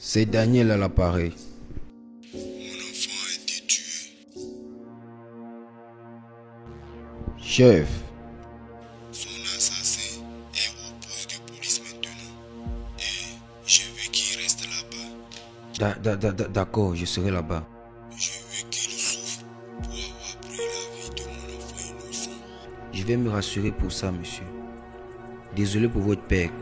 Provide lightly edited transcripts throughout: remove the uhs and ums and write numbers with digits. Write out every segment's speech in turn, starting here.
C'est Daniel à l'appareil. Mon enfant a été tué. Chef, Son assassin est au poste de police maintenant. Et je veux qu'il reste là-bas. d'accord, je serai là-bas. Je veux qu'il souffre pour avoir pris la vie de mon enfant innocent. Je vais me rassurer pour ça, monsieur. Désolé pour votre perte.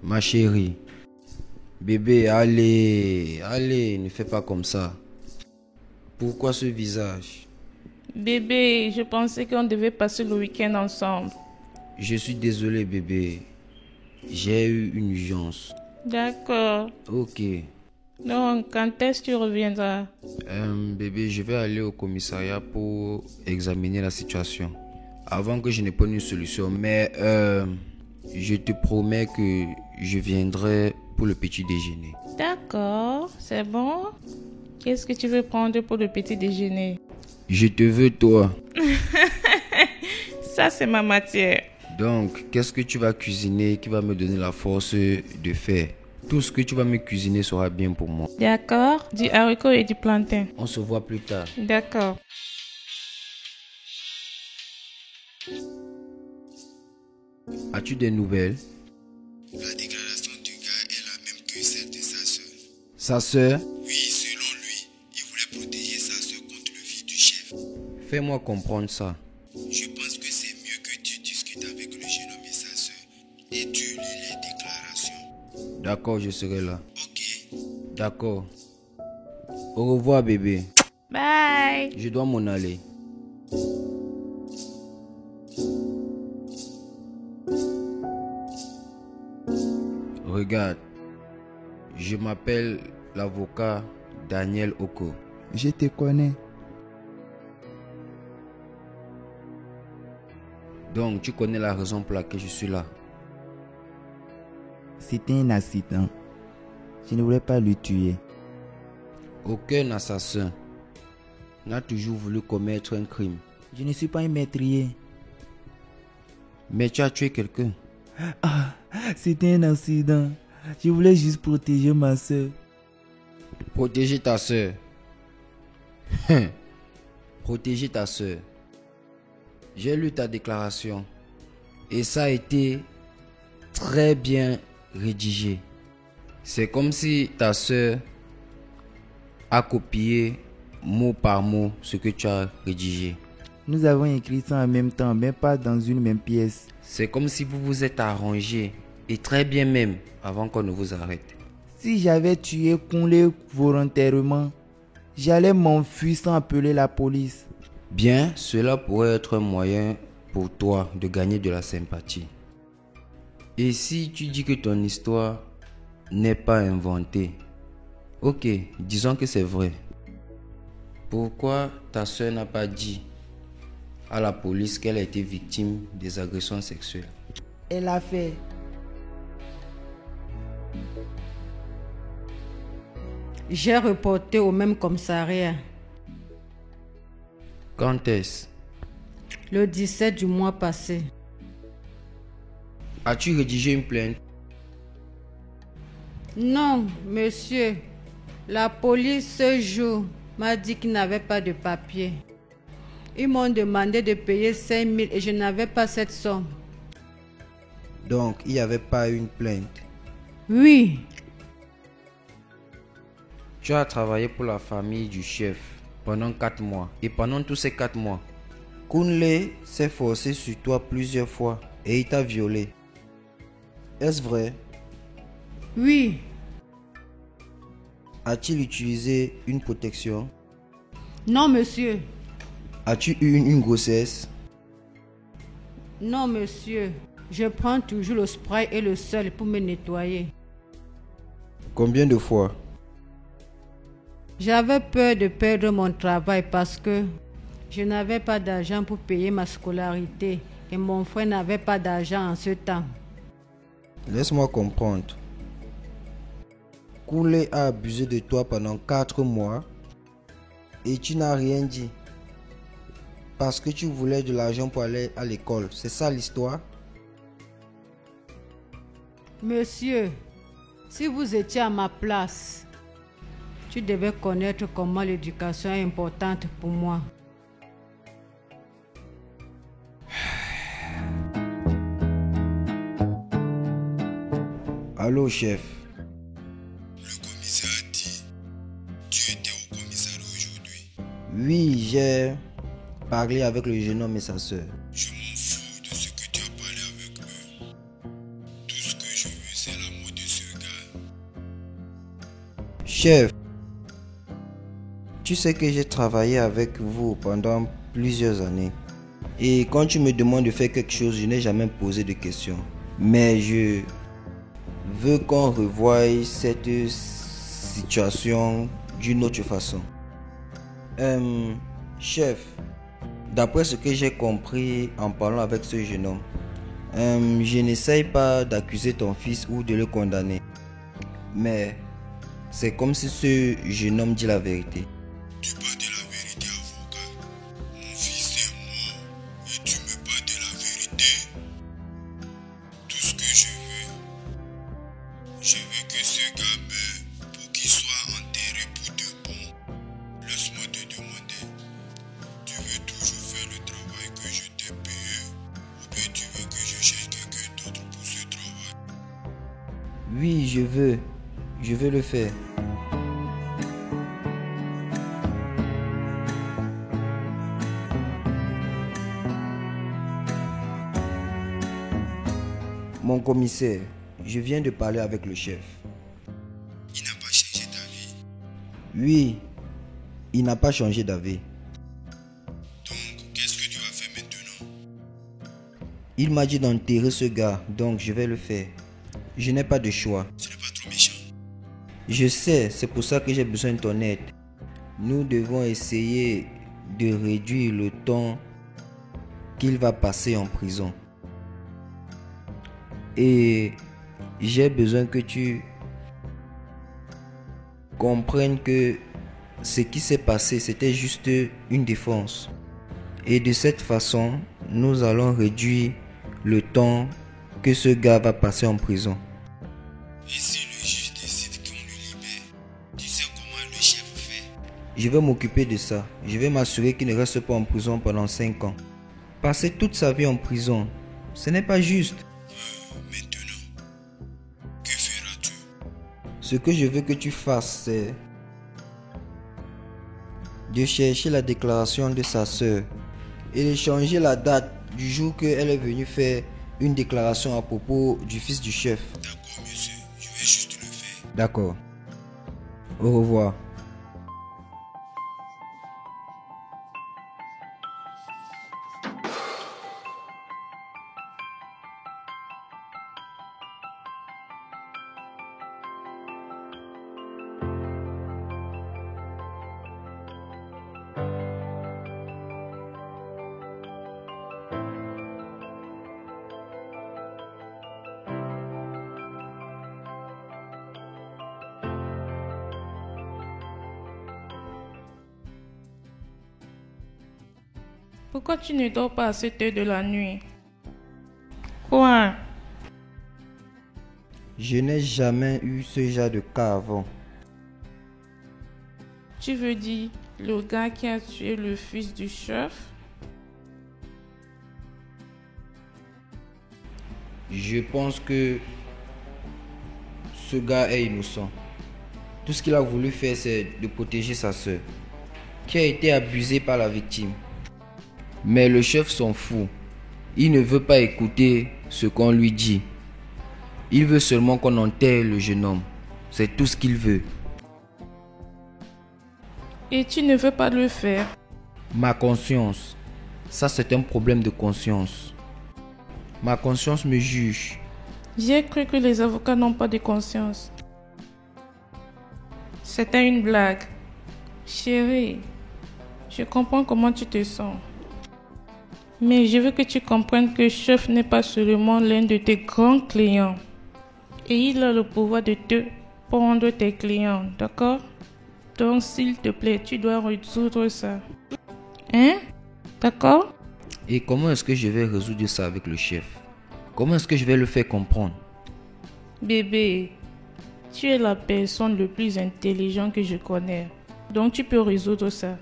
Ma chérie, bébé, allez, ne fais pas comme ça. Pourquoi ce visage? Bébé, je pensais qu'on devait passer le week-end ensemble. Je suis désolé, bébé. J'ai eu une urgence. D'accord. Ok. Donc, quand est-ce que tu reviendras? Bébé, je vais aller au commissariat pour examiner la situation. Avant que je ne prenne une solution. Mais je te promets que je viendrai pour le petit déjeuner. D'accord, c'est bon. Qu'est-ce que tu veux prendre pour le petit déjeuner? Je te veux, toi. Ça, c'est ma matière. Donc, qu'est-ce que tu vas cuisiner qui va me donner la force de faire? Tout ce que tu vas me cuisiner sera bien pour moi. D'accord, du haricot et du plantain. On se voit plus tard. D'accord. As-tu des nouvelles? La déclaration du gars est la même que celle de sa sœur. Sa sœur? Oui, selon lui, il voulait protéger sa sœur contre le fils du chef. Fais-moi comprendre ça. Je pense que c'est mieux que tu discutes avec le jeune homme et sa sœur et tu lis les déclarations. D'accord, je serai là. Ok? D'accord. Au revoir, bébé. Bye. Je dois m'en aller. Regarde, je m'appelle l'avocat Daniel Oko. Je te connais. Donc, tu connais la raison pour laquelle je suis là. C'était un accident. Je ne voulais pas le tuer. Aucun assassin n'a toujours voulu commettre un crime. Je ne suis pas un meurtrier. Mais tu as tué quelqu'un. Ah, c'était un accident. Je voulais juste protéger ma soeur. Protéger ta soeur. Protéger ta soeur. J'ai lu ta déclaration. Et ça a été très bien rédigé. C'est comme si ta soeur a copié mot par mot ce que tu as rédigé. Nous avons écrit ça en même temps, mais pas dans une même pièce. C'est comme si vous vous êtes arrangé, et très bien même, avant qu'on ne vous arrête. Si j'avais tué Kunle volontairement, j'allais m'enfuir sans appeler la police. Bien, cela pourrait être un moyen pour toi de gagner de la sympathie. Et si tu dis que ton histoire n'est pas inventée, ok, disons que c'est vrai. Pourquoi ta soeur n'a pas dit à la police qu'elle a été victime des agressions sexuelles? elle a fait? J'ai reporté au même commissariat Quand est-ce? le 17 du mois passé. As-tu rédigé une plainte? Non, monsieur. La police ce jour m'a dit qu'il n'avait pas de papier. Ils m'ont demandé de payer 5 000 et je n'avais pas cette somme. Donc, il n'y avait pas une plainte. Oui, Tu as travaillé pour la famille du chef pendant 4 mois. Et pendant tous ces 4 mois, Kunle s'est forcé sur toi plusieurs fois et il t'a violé. Est-ce vrai? oui, A-t-il utilisé une protection? non monsieur. As-tu eu une grossesse? Non monsieur. Je prends toujours le spray et le sel pour me nettoyer. Combien de fois? J'avais peur de perdre mon travail parce que je n'avais pas d'argent pour payer ma scolarité et mon frère n'avait pas d'argent en ce temps. Laisse-moi comprendre. Kunle a abusé de toi pendant 4 mois et tu n'as rien dit. Parce que tu voulais de l'argent pour aller à l'école. C'est ça l'histoire? Monsieur, si vous étiez à ma place, tu devais connaître comment l'éducation est importante pour moi. Allô, chef. Le commissaire a dit, tu étais au commissariat aujourd'hui. Oui, j'ai parlé avec le jeune homme et sa soeur. Je m'en fous de ce que tu as parlé avec eux. Tout ce que je veux, c'est la mort de ce gars. Chef, tu sais que j'ai travaillé avec vous pendant plusieurs années. Et quand tu me demandes de faire quelque chose, je n'ai jamais posé de questions. Mais je veux qu'on revoie cette situation d'une autre façon. Chef, d'après ce que j'ai compris en parlant avec ce jeune homme, je n'essaye pas d'accuser ton fils ou de le condamner. Mais c'est comme si ce jeune homme dit la vérité. Tu parles de la vérité, avocat. Mon fils est mort et tu me parles de la vérité. Tout ce que je veux que ce gars meure pour qu'il soit enterré pour de bon. Laisse-moi te demander, tu veux toujours faire le travail que je t'ai payé ou bien tu veux que je cherche quelqu'un d'autre pour ce travail? Oui, je veux le faire. Mon commissaire, je viens de parler avec le chef. Il n'a pas changé d'avis. Oui, il n'a pas changé d'avis. Donc, qu'est-ce que tu vas faire maintenant? Il m'a dit d'enterrer ce gars, donc je vais le faire. Je n'ai pas de choix. Ce n'est pas trop méchant. Je sais, c'est pour ça que j'ai besoin de ton aide. Nous devons essayer de réduire le temps qu'il va passer en prison. Et j'ai besoin que tu comprennes que ce qui s'est passé, c'était juste une défense. Et de cette façon, nous allons réduire le temps que ce gars va passer en prison. Et si le juge décide qu'on le libère, tu sais comment le chef fait? Je vais m'occuper de ça. Je vais m'assurer qu'il ne reste pas en prison pendant 5 ans. Passer toute sa vie en prison, ce n'est pas juste. Maintenant, que feras-tu? Ce que je veux que tu fasses, c'est de chercher la déclaration de sa sœur et de changer la date du jour qu'elle est venue faire une déclaration à propos du fils du chef. D'accord, monsieur, je vais juste le faire. D'accord. Au revoir. Pourquoi tu ne dors pas à cette heure de la nuit? Quoi? Je n'ai jamais eu ce genre de cas avant. Tu veux dire le gars qui a tué le fils du chef? Je pense que ce gars est innocent. Tout ce qu'il a voulu faire, c'est de protéger sa sœur, qui a été abusée par la victime. Mais le chef s'en fout. Il ne veut pas écouter ce qu'on lui dit. Il veut seulement qu'on enterre le jeune homme. C'est tout ce qu'il veut. Et tu ne veux pas le faire? Ma conscience, ça c'est un problème de conscience. Ma conscience me juge. J'ai cru que les avocats n'ont pas de conscience. C'était une blague. Chérie, je comprends comment tu te sens. Mais je veux que tu comprennes que chef n'est pas seulement l'un de tes grands clients. Et il a le pouvoir de te prendre tes clients, d'accord? Donc s'il te plaît, tu dois résoudre ça. Hein? D'accord? Et comment est-ce que je vais résoudre ça avec le chef? Comment est-ce que je vais le faire comprendre? Bébé, tu es la personne le plus intelligente que je connais. Donc tu peux résoudre ça.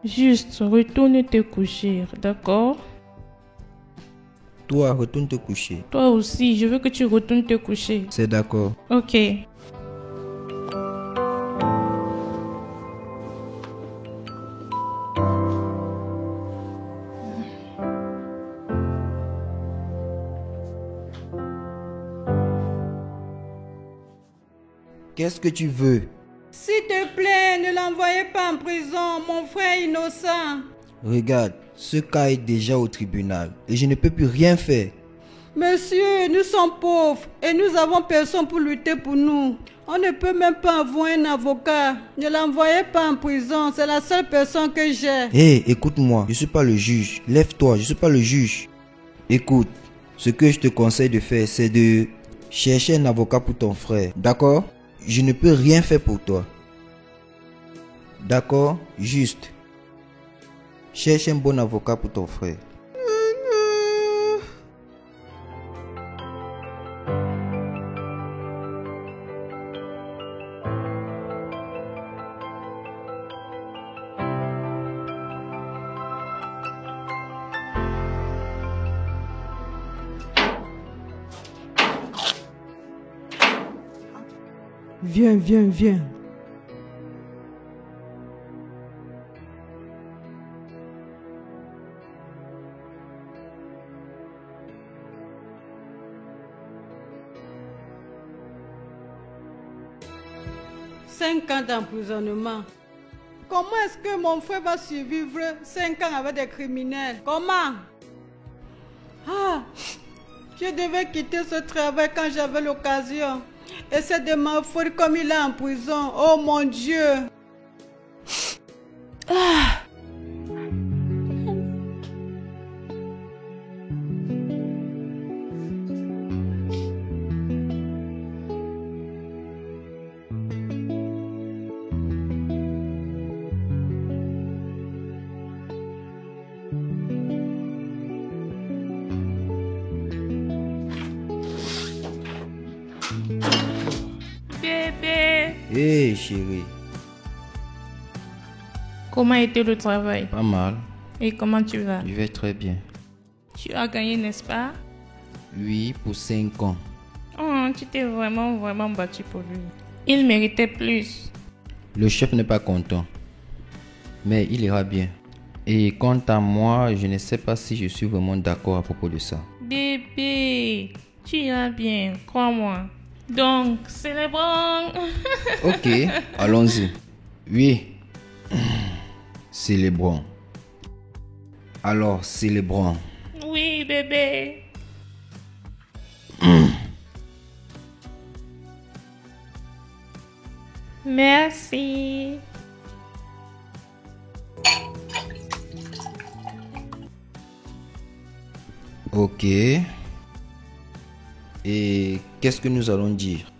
Juste, retourne te coucher, d'accord? Toi, retourne te coucher. Toi aussi, je veux que tu retournes te coucher. C'est d'accord. Ok. Qu'est-ce que tu veux? S'il te plaît, ne l'envoyez pas en prison, mon frère est innocent. Regarde, ce cas est déjà au tribunal et je ne peux plus rien faire. Monsieur, nous sommes pauvres et nous avons personne pour lutter pour nous. On ne peut même pas avoir un avocat. Ne l'envoyez pas en prison, c'est la seule personne que j'ai. Hé, écoute-moi, je ne suis pas le juge. Lève-toi, je ne suis pas le juge. Écoute, ce que je te conseille de faire, c'est de chercher un avocat pour ton frère. D'accord? Je ne peux rien faire pour toi. D'accord? Juste. Cherche un bon avocat pour ton frère. Viens, viens, viens. Cinq ans d'emprisonnement. Comment est-ce que mon frère va survivre 5 ans avec des criminels? Comment? Ah, je devais quitter ce travail quand j'avais l'occasion. Et c'est de ma faute comme il est en prison. Oh mon Dieu! Ah. Bébé, Hé chérie, comment était le travail? pas mal. Et comment tu vas? Je vais très bien. Tu as gagné, n'est-ce pas? Oui, pour 5 ans. Oh, tu t'es vraiment battu pour lui. Il méritait plus. Le chef n'est pas content. Mais il ira bien. Et quant à moi, je ne sais pas si je suis vraiment d'accord à propos de ça. Bébé, tu iras bien, crois-moi. Donc, célébrons. Ok, allons-y. Oui. Célébrons. Alors, célébrons. Oui, bébé. Merci. Ok. Et qu'est-ce que nous allons dire?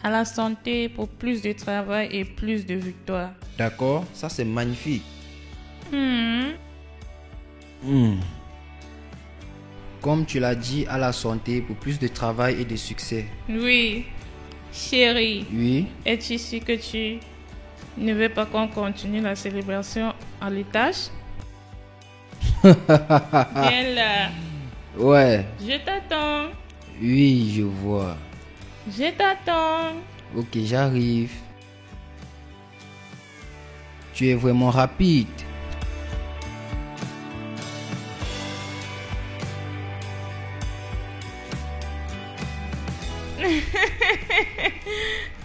À la santé pour plus de travail et plus de victoires. D'accord, ça c'est magnifique. Comme tu l'as dit, à la santé pour plus de travail et de succès. Oui. Chérie, Oui. es-tu sûr que tu ne veux pas qu'on continue la célébration à l'étage? Viens là. Ouais. Je t'attends. Oui, je vois. Je t'attends. Ok, j'arrive. Tu es vraiment rapide.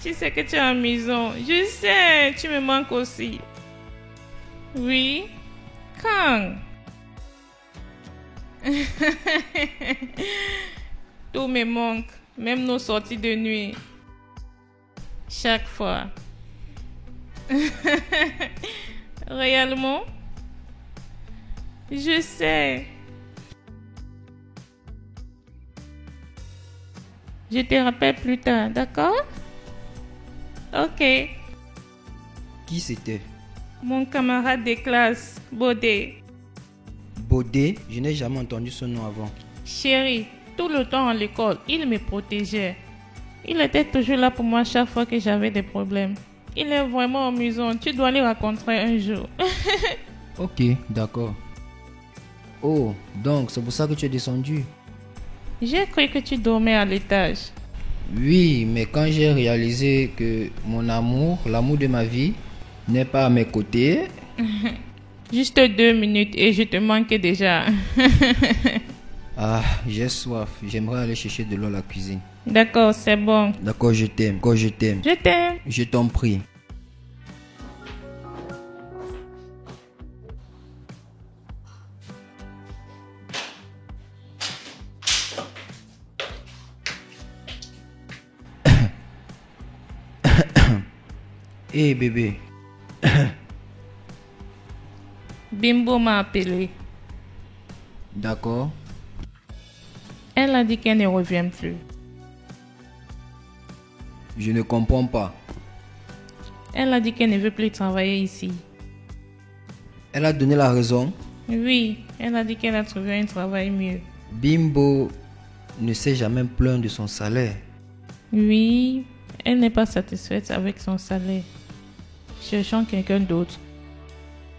Tu sais que tu es amusant. Je sais, tu me manques aussi. Oui. Quand? Tout me manque, même nos sorties de nuit. Chaque fois. Réellement? Je sais. Je te rappelle plus tard, d'accord? Ok. Qui c'était? Mon camarade de classe, Bodé. Bodé? Je n'ai jamais entendu ce nom avant. Chérie, tout le temps à l'école, il me protégeait. Il était toujours là pour moi chaque fois que j'avais des problèmes. Il est vraiment amusant. Tu dois le rencontrer un jour. Ok, d'accord. Oh, donc c'est pour ça que tu es descendu? J'ai cru que tu dormais à l'étage. Oui, mais quand j'ai réalisé que mon amour, l'amour de ma vie, n'est pas à mes côtés. Juste 2 minutes et je te manque déjà. Ah, j'ai soif. J'aimerais aller chercher de l'eau à la cuisine. D'accord, c'est bon. D'accord, je t'aime. Quand je t'aime. Je t'aime. Je t'en prie. Hé bébé. Bimbo m'a appelé. D'accord. Elle a dit qu'elle ne revient plus. Je ne comprends pas. Elle a dit qu'elle ne veut plus travailler ici. Elle a donné la raison. Oui, elle a dit qu'elle a trouvé un travail mieux. Bimbo ne s'est jamais plaint de son salaire. Oui, elle n'est pas satisfaite avec son salaire. Cherchons quelqu'un d'autre.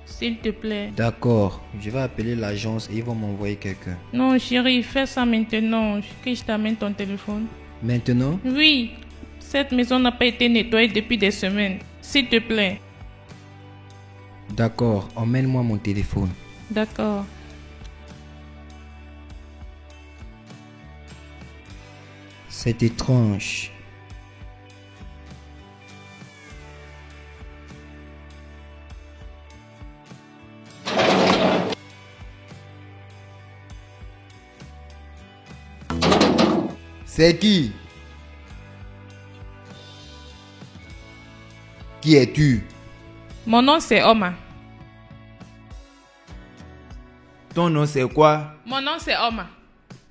S'il te plaît. D'accord, je vais appeler l'agence et ils vont m'envoyer quelqu'un. Non, chérie, fais ça maintenant. Que je t'amène ton téléphone. Maintenant? Oui, cette maison n'a pas été nettoyée depuis des semaines. S'il te plaît. D'accord, emmène-moi mon téléphone. D'accord. C'est étrange. C'est qui? Qui es-tu? Mon nom c'est Oma. Ton nom c'est quoi? Mon nom c'est Oma.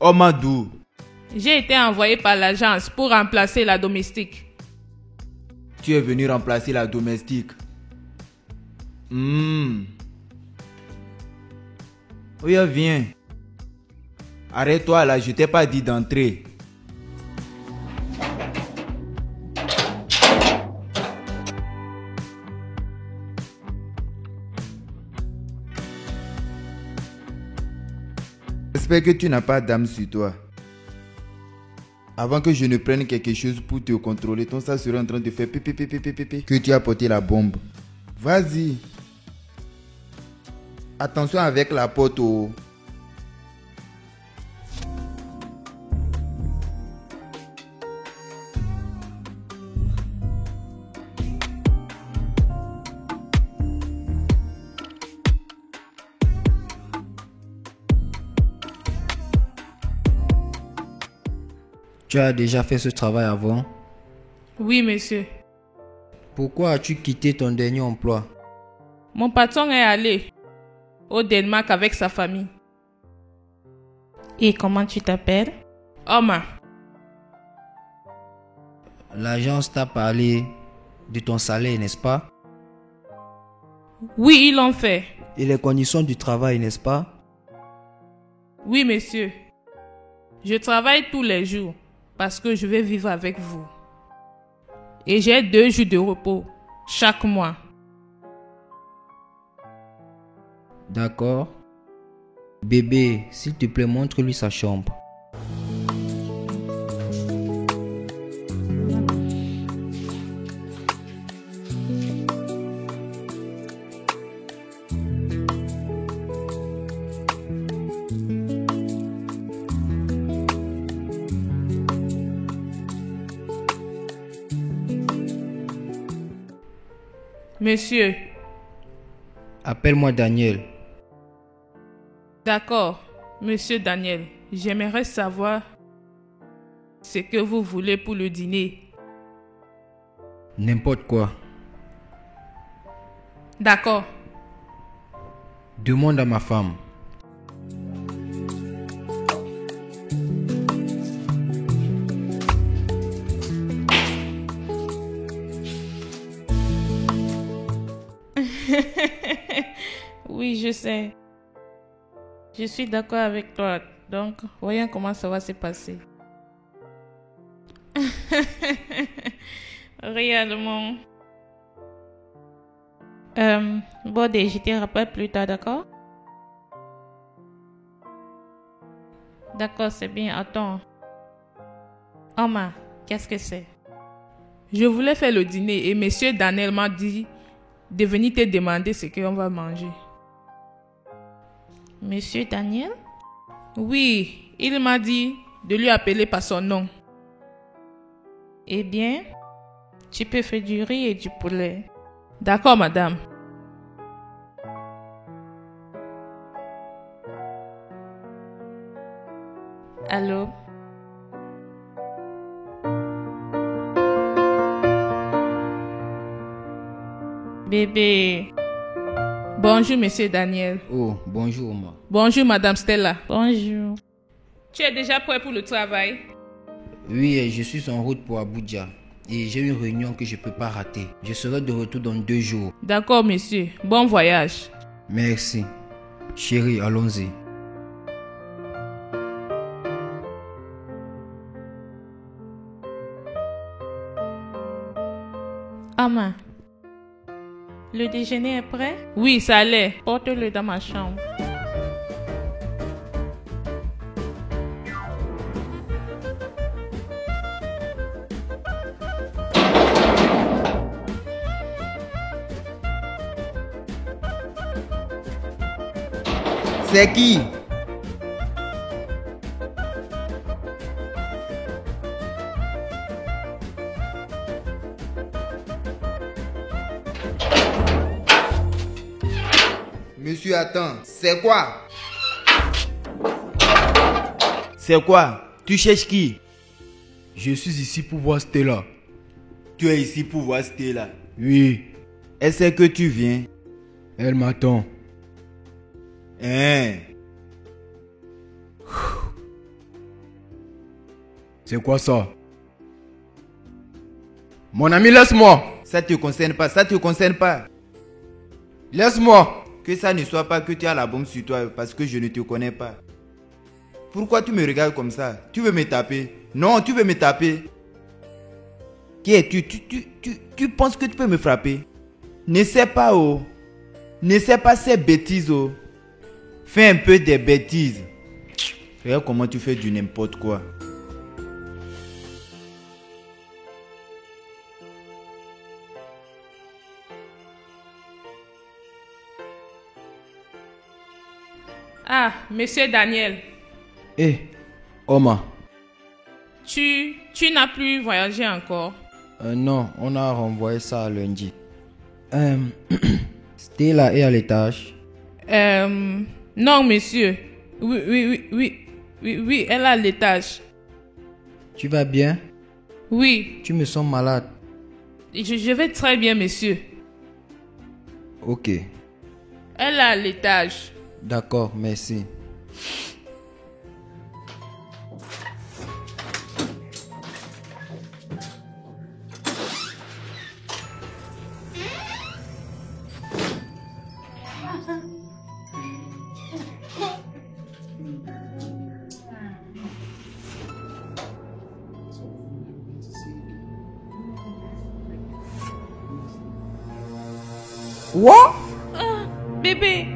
Omadou. J'ai été envoyé par l'agence pour remplacer la domestique. Tu es venu remplacer la domestique. Oui, viens. Arrête-toi là, je t'ai pas dit d'entrer. J'espère que tu n'as pas d'âme sur toi. Avant que je ne prenne quelque chose pour te contrôler, ton sang serait en train de faire pipi que tu as porté la bombe. Vas-y. Attention avec la porte. Oh. Tu as déjà fait ce travail avant? Oui, monsieur. Pourquoi as-tu quitté ton dernier emploi? Mon patron est allé au Danemark avec sa famille. Et comment tu t'appelles? Oma. L'agence t'a parlé de ton salaire, n'est-ce pas? Oui, ils l'ont fait. et les conditions du travail, n'est-ce pas? Oui, monsieur. Je travaille tous les jours parce que je vais vivre avec vous. Et j'ai 2 jours de repos chaque mois. D'accord. Bébé, s'il te plaît, montre-lui sa chambre. Monsieur. Appelle-moi Daniel. D'accord, monsieur Daniel. J'aimerais savoir ce que vous voulez pour le dîner. N'importe quoi. D'accord. Demande à ma femme. Oui, je sais. Je suis d'accord avec toi. Donc, voyons comment ça va se passer. Réellement. Bon, je te rappelle plus tard, d'accord? D'accord, c'est bien. Attends. Oma, qu'est-ce que c'est? Je voulais faire le dîner et monsieur Daniel m'a dit de venir te demander ce qu'on va manger. Monsieur Daniel? Oui, il m'a dit de lui appeler par son nom. Eh bien, tu peux faire du riz et du poulet. D'accord, madame. Allô? Bébé. Bonjour, monsieur Daniel. Oh, bonjour, Oma. Bonjour, madame Stella. Bonjour. Tu es déjà prêt pour le travail? Oui, je suis en route pour Abuja. Et j'ai une réunion que je ne peux pas rater. Je serai de retour dans 2 jours. D'accord, monsieur. Bon voyage. Merci. Chérie, allons-y. Ama, le déjeuner est prêt? Oui, ça l'est. Porte-le dans ma chambre. C'est qui? Monsieur, attends, c'est quoi? C'est quoi? Tu cherches qui? Je suis ici pour voir Stella. Tu es ici pour voir Stella. Oui, Elle sait que tu viens. elle m'attend. Hein? C'est quoi ça? Mon ami, laisse-moi. Ça te concerne pas, ça te concerne pas. Laisse-moi. Que ça ne soit pas que tu as la bombe sur toi parce que je ne te connais pas. Pourquoi tu me regardes comme ça? Tu veux me taper? Non, tu veux me taper. Qui es-tu? Tu penses que tu peux me frapper? Ne sais pas, oh. Ne sais pas ces bêtises, oh. Fais un peu des bêtises. Regarde comment tu fais du n'importe quoi. Ah, monsieur Daniel, Eh, Oma. tu n'as plus voyagé encore? Non, on a renvoyé ça lundi. Stella est à l'étage. Non, monsieur. Oui, elle est à l'étage. Tu vas bien? Oui, Tu me sens malade. je vais très bien, monsieur. Ok. Elle est à l'étage. D'accord, merci. Quoi? Bébé,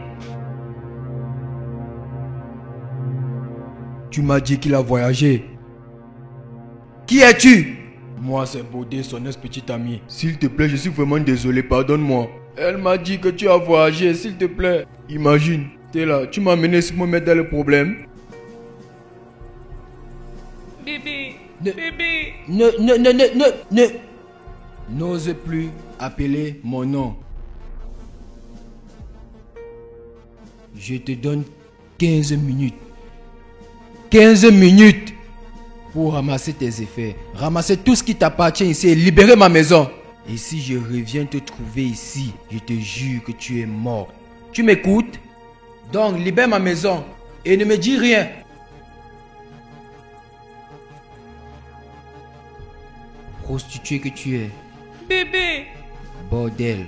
Tu m'as dit qu'il a voyagé. Qui es-tu? Moi, c'est Baudé, son ex-petite amie. S'il te plaît, je suis vraiment désolé, pardonne-moi. Elle m'a dit que tu as voyagé, s'il te plaît. Imagine, t'es là, tu m'as amené sur me mettre dans le problème. bébé, Ne- bébé. N'ose plus appeler mon nom. Je te donne 15 minutes. 15 minutes pour ramasser tes effets. Ramasser tout ce qui t'appartient ici et libérer ma maison. Et si je reviens te trouver ici, je te jure que tu es mort. Tu m'écoutes? Donc libère ma maison et ne me dis rien. Prostituée que tu es. Bébé, Bordel.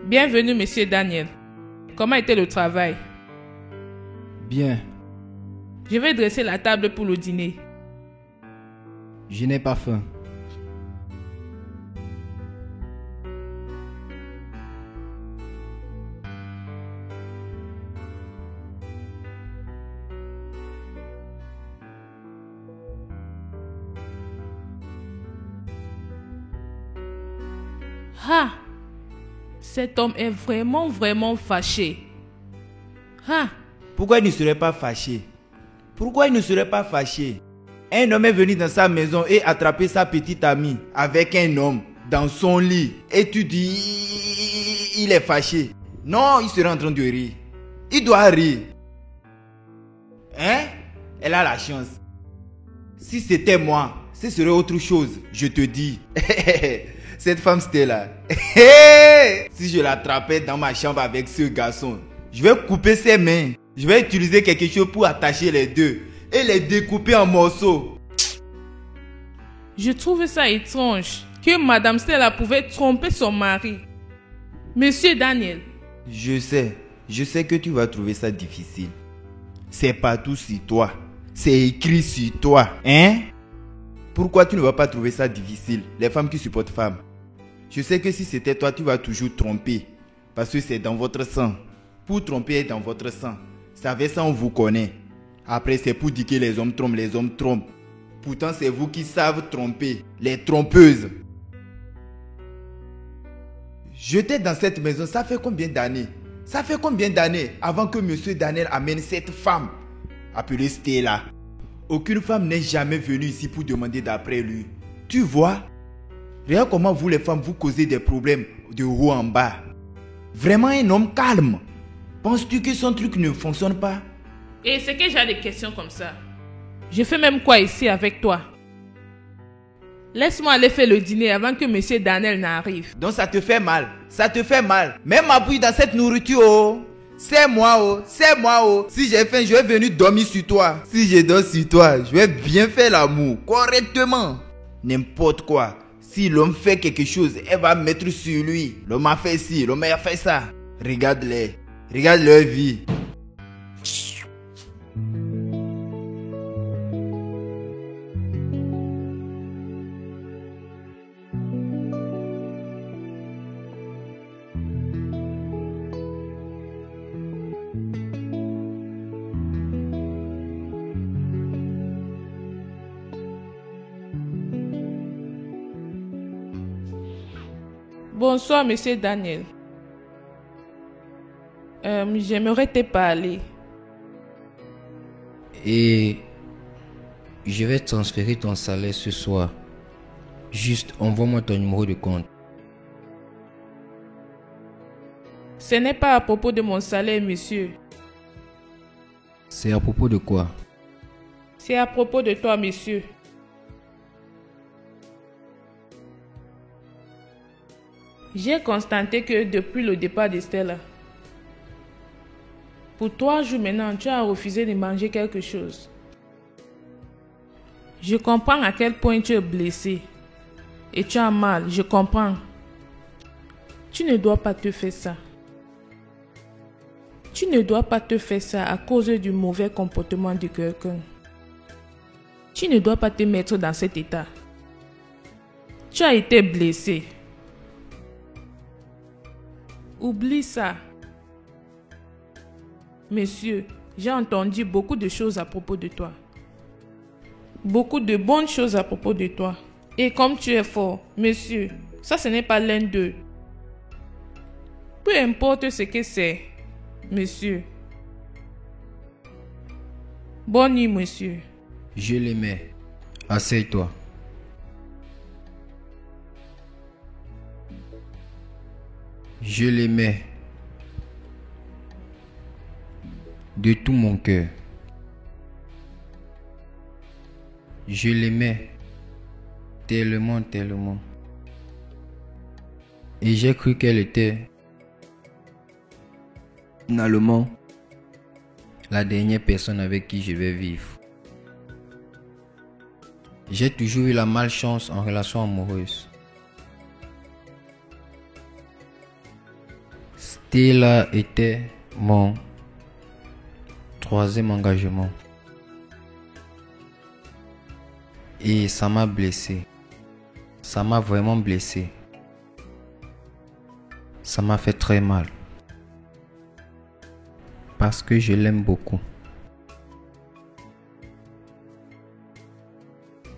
bienvenue, monsieur Daniel. Comment était le travail? Bien, Je vais dresser la table pour le dîner. je n'ai pas faim. Ah! Cet homme est vraiment fâché. Ah! Pourquoi il ne serait pas fâché? Pourquoi il ne serait pas fâché? Un homme est venu dans sa maison et attrapé sa petite amie avec un homme dans son lit. Et tu dis, il est fâché. Non, il serait en train de rire. Il doit rire. Hein? Elle a la chance. Si c'était moi, ce serait autre chose, je te dis. Cette femme c'était là. Si je l'attrapais dans ma chambre avec ce garçon, je vais couper ses mains. Je vais utiliser quelque chose pour attacher les deux et les découper en morceaux. Je trouve ça étrange que Madame Stella pouvait tromper son mari. Monsieur Daniel, Je sais que tu vas trouver ça difficile. C'est partout sur toi. C'est écrit sur toi. Hein? Pourquoi tu ne vas pas trouver ça difficile? Les femmes qui supportent femmes. Je sais que si c'était toi, tu vas toujours tromper. Parce que c'est dans votre sang. Pour tromper est dans votre sang. Savez ça, on vous connaît. Après, c'est pour dire que les hommes trompent. Pourtant, c'est vous qui savez tromper. Les trompeuses. J'étais dans cette maison, ça fait combien d'années? Ça fait combien d'années avant que monsieur Daniel amène cette femme appelée Stella? Aucune femme n'est jamais venue ici pour demander d'après lui. Tu vois? Regarde comment vous les femmes vous causez des problèmes de haut en bas. Vraiment un homme calme. Penses-tu que son truc ne fonctionne pas? et c'est que j'ai des questions comme ça. Je fais même quoi ici avec toi? Laisse-moi aller faire le dîner avant que monsieur Daniel n'arrive. Donc ça te fait mal. Ça te fait mal. Même m'appuie dans cette nourriture, oh. C'est moi, oh. C'est moi, oh. Si j'ai faim, je vais venir dormir sur toi. Si je dors sur toi, je vais bien faire l'amour. Correctement. N'importe quoi. Si l'homme fait quelque chose, elle va mettre sur lui. L'homme a fait ci, l'homme a fait ça. Regarde-les. Regarde leur vie. Bonsoir, monsieur Daniel. J'aimerais te parler. Et je vais transférer ton salaire ce soir. Juste envoie-moi ton numéro de compte. Ce n'est pas à propos de mon salaire, monsieur. C'est à propos de quoi? C'est à propos de toi, monsieur. J'ai constaté que depuis le départ de Stella, pour 3 jours maintenant, tu as refusé de manger quelque chose. Je comprends à quel point tu es blessé et tu as mal, je comprends. Tu ne dois pas te faire ça. Tu ne dois pas te faire ça à cause du mauvais comportement de quelqu'un. Tu ne dois pas te mettre dans cet état. Tu as été blessé. Oublie ça. Monsieur, j'ai entendu beaucoup de choses à propos de toi. Beaucoup de bonnes choses à propos de toi. Et comme tu es fort, monsieur, ça ce n'est pas l'un d'eux. Peu importe ce que c'est, monsieur. Bonne nuit, monsieur. Je l'aimais. Assieds-toi. Je l'aimais de tout mon cœur. Je l'aimais tellement, tellement. Et j'ai cru qu'elle était finalement la dernière personne avec qui je vais vivre. J'ai toujours eu la malchance en relation amoureuse. Stella était mon 3e engagement. Et ça m'a blessé. Ça m'a vraiment blessé. Ça m'a fait très mal. Parce que je l'aime beaucoup.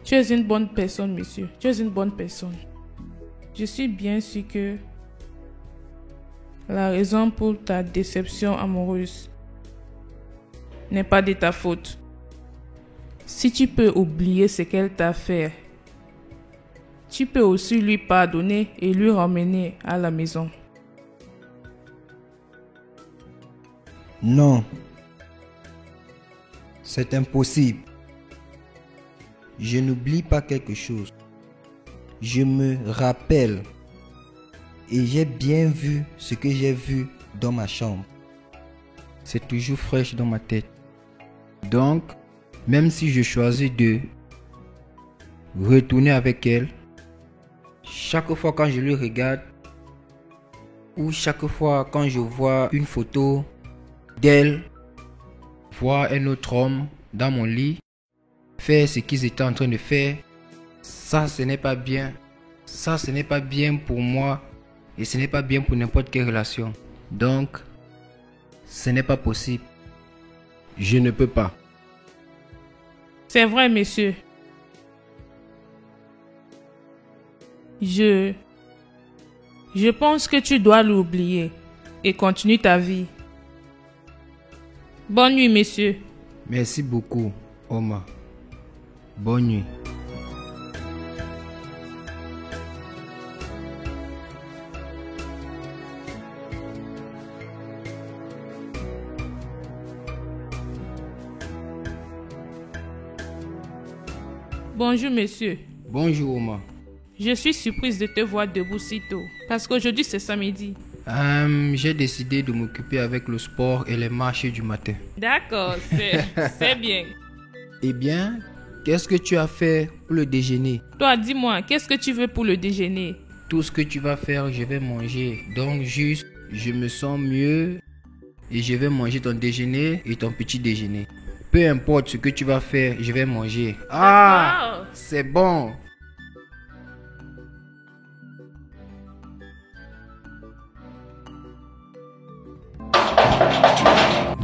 Tu es une bonne personne, monsieur. Tu es une bonne personne. Je suis bien sûr que la raison pour ta déception amoureuse n'est pas de ta faute. Si tu peux oublier ce qu'elle t'a fait, tu peux aussi lui pardonner et lui ramener à la maison. Non. C'est impossible. Je n'oublie pas quelque chose. Je me rappelle. Et j'ai bien vu ce que j'ai vu dans ma chambre. C'est toujours fraîche dans ma tête. Donc, même si je choisis de retourner avec elle, chaque fois quand je le regarde, ou chaque fois quand je vois une photo d'elle, voir un autre homme dans mon lit, faire ce qu'ils étaient en train de faire, ça ce n'est pas bien. Ça ce n'est pas bien pour moi. Et ce n'est pas bien pour n'importe quelle relation. Donc, ce n'est pas possible. Je ne peux pas. C'est vrai, monsieur. Je pense que tu dois l'oublier et continuer ta vie. Bonne nuit, monsieur. Merci beaucoup, Omar. Bonne nuit. Bonjour, monsieur. Bonjour, Omar. Je suis surprise de te voir debout si tôt, parce qu'aujourd'hui c'est samedi. J'ai décidé de m'occuper avec le sport et les marches du matin. D'accord, c'est bien. Eh bien, qu'est-ce que tu as fait pour le déjeuner? Toi, dis-moi, qu'est-ce que tu veux pour le déjeuner? Tout ce que tu vas faire, je vais manger. Donc juste, je me sens mieux et je vais manger ton déjeuner et ton petit déjeuner. Peu importe ce que tu vas faire, je vais manger. Ah, D'accord. c'est bon.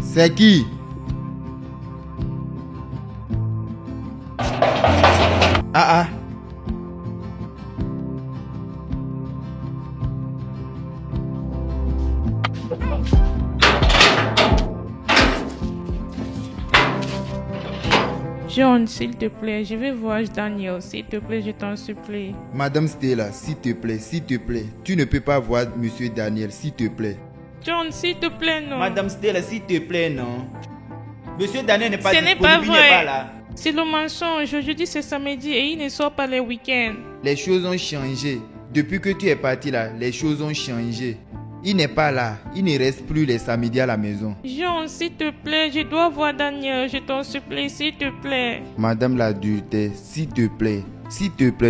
C'est qui? Ah ah. John, s'il te plaît, je vais voir Daniel. S'il te plaît, je t'en supplie. Madame Stella, s'il te plaît, tu ne peux pas voir Monsieur Daniel, s'il te plaît. John, s'il te plaît, non. Madame Stella, s'il te plaît, non. Monsieur Daniel n'est pas Ce n'est disponible, pas il n'est pas vrai. là. C'est le mensonge. Aujourd'hui, c'est samedi et il ne sort pas les week-ends. Les choses ont changé. Depuis que tu es parti là, les choses ont changé. Il n'est pas là. Il ne reste plus les samedis à la maison. John, s'il te plaît, je dois voir Daniel. Je t'en supplie, s'il te plaît. Madame l'adultère, s'il te plaît,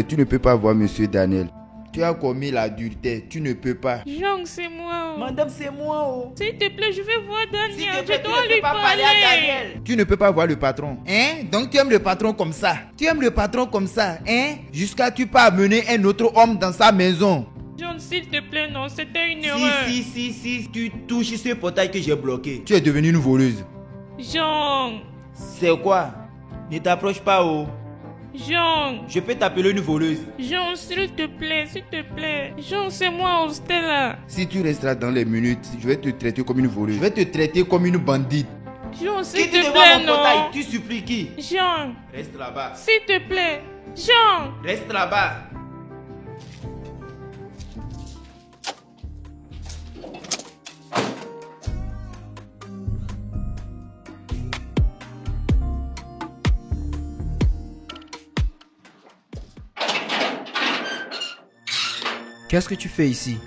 tu ne peux pas voir Monsieur Daniel. Tu as commis l'adultère, tu ne peux pas. John, c'est moi. Madame, c'est moi. Oh. S'il te plaît, je vais voir Daniel. S'il te plaît, Je tu dois ne peux lui pas parler à parler. Daniel. Tu ne peux pas voir le patron. Hein? Donc tu aimes le patron comme ça. Tu aimes le patron comme ça, hein? Jusqu'à tu peux amener un autre homme dans sa maison. John, s'il te plaît, non, c'était une erreur. Si, tu touches ce portail que j'ai bloqué. Tu es devenue une voleuse. John, C'est quoi? Ne t'approche pas, oh. John, Je peux t'appeler une voleuse. John, s'il te plaît, s'il te plaît. John, c'est moi, Stella. Si tu resteras dans les minutes, je vais te traiter comme une voleuse. Je vais te traiter comme une bandite. John, s'il Quitte te devant plaît, mon portail, non. tu supplies qui? John, Reste là-bas. s'il te plaît. John. Reste là-bas. Qu'est-ce que tu fais ici?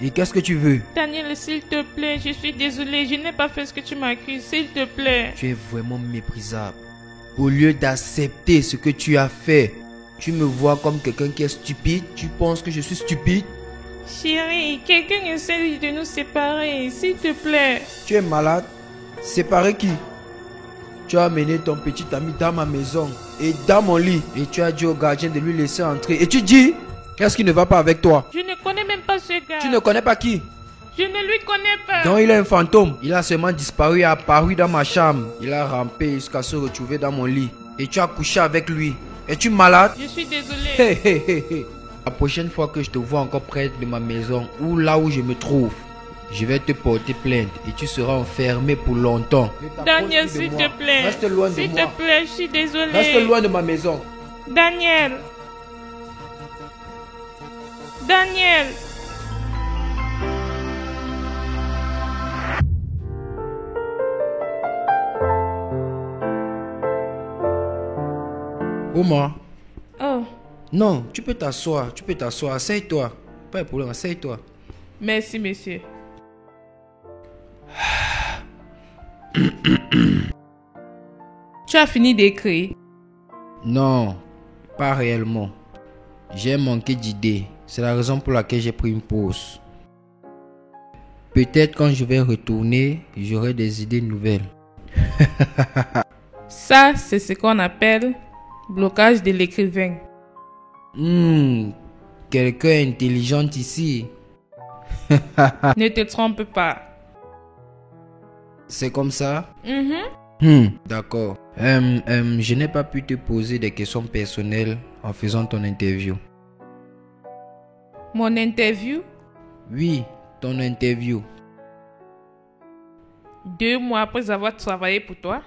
Et qu'est-ce que tu veux? Daniel, s'il te plaît, je suis désolée, je n'ai pas fait ce que tu m'accuses, s'il te plaît. Tu es vraiment méprisable. Au lieu d'accepter ce que tu as fait, tu me vois comme quelqu'un qui est stupide. Tu penses que je suis stupide? Chérie, quelqu'un essaie de nous séparer, s'il te plaît. Tu es malade? Séparer qui? Tu as amené ton petit ami dans ma maison et dans mon lit. Et tu as dit au gardien de lui laisser entrer. Et tu dis, qu'est-ce qui ne va pas avec toi? Je ne connais même pas ce gars. Tu ne connais pas qui? Je ne lui connais pas. Donc il est un fantôme. Il a seulement disparu et apparu dans ma chambre. Il a rampé jusqu'à se retrouver dans mon lit. Et tu as couché avec lui. Es-tu malade? Je suis désolée. Hé, hé, hé, hé. La prochaine fois que je te vois encore près de ma maison ou là où je me trouve, je vais te porter plainte et tu seras enfermé pour longtemps. Daniel, s'il te plaît. Reste loin de S'il moi. te plaît, je suis désolée. Reste loin de ma maison. Daniel. Daniel. Omar. Oh, Non, tu peux t'asseoir. Assieds-toi. Pas de problème, assieds-toi. merci, monsieur. Tu as fini d'écrire. Non, pas réellement. J'ai manqué d'idées. C'est la raison pour laquelle j'ai pris une pause. Peut-être quand je vais retourner, j'aurai des idées nouvelles. Ça, c'est ce qu'on appelle blocage de l'écrivain. Quelqu'un intelligent ici. Ne te trompe pas. C'est comme ça? Mhm. D'accord. Je n'ai pas pu te poser des questions personnelles en faisant ton interview. Mon interview, Oui, ton interview. 2 mois après avoir travaillé pour toi.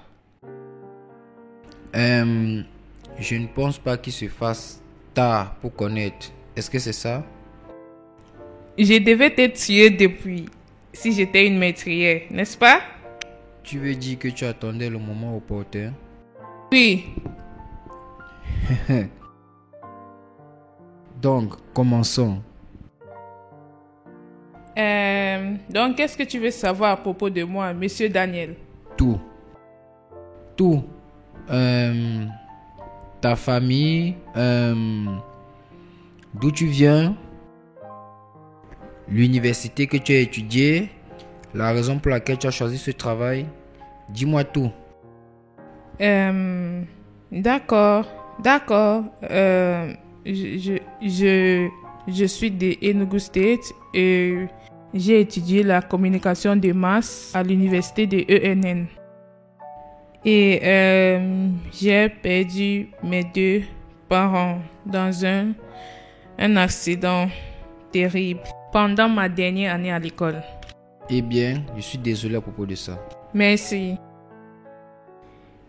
Je ne pense pas qu'il se fasse tard pour connaître. Est-ce que c'est ça? Je devais te tuer depuis, si j'étais une maîtrière, n'est-ce pas? Tu veux dire que tu attendais le moment opportun? Oui. Donc, commençons. Donc, qu'est-ce que tu veux savoir à propos de moi, monsieur Daniel? Tout. ta famille, d'où tu viens, l'université que tu as étudiée, la raison pour laquelle tu as choisi ce travail. Dis-moi tout. D'accord. Je suis de Enugu State et j'ai étudié la communication de masse à l'université de ENN. Et j'ai perdu mes 2 parents dans un accident terrible pendant ma dernière année à l'école. Eh bien, je suis désolé à propos de ça. Merci.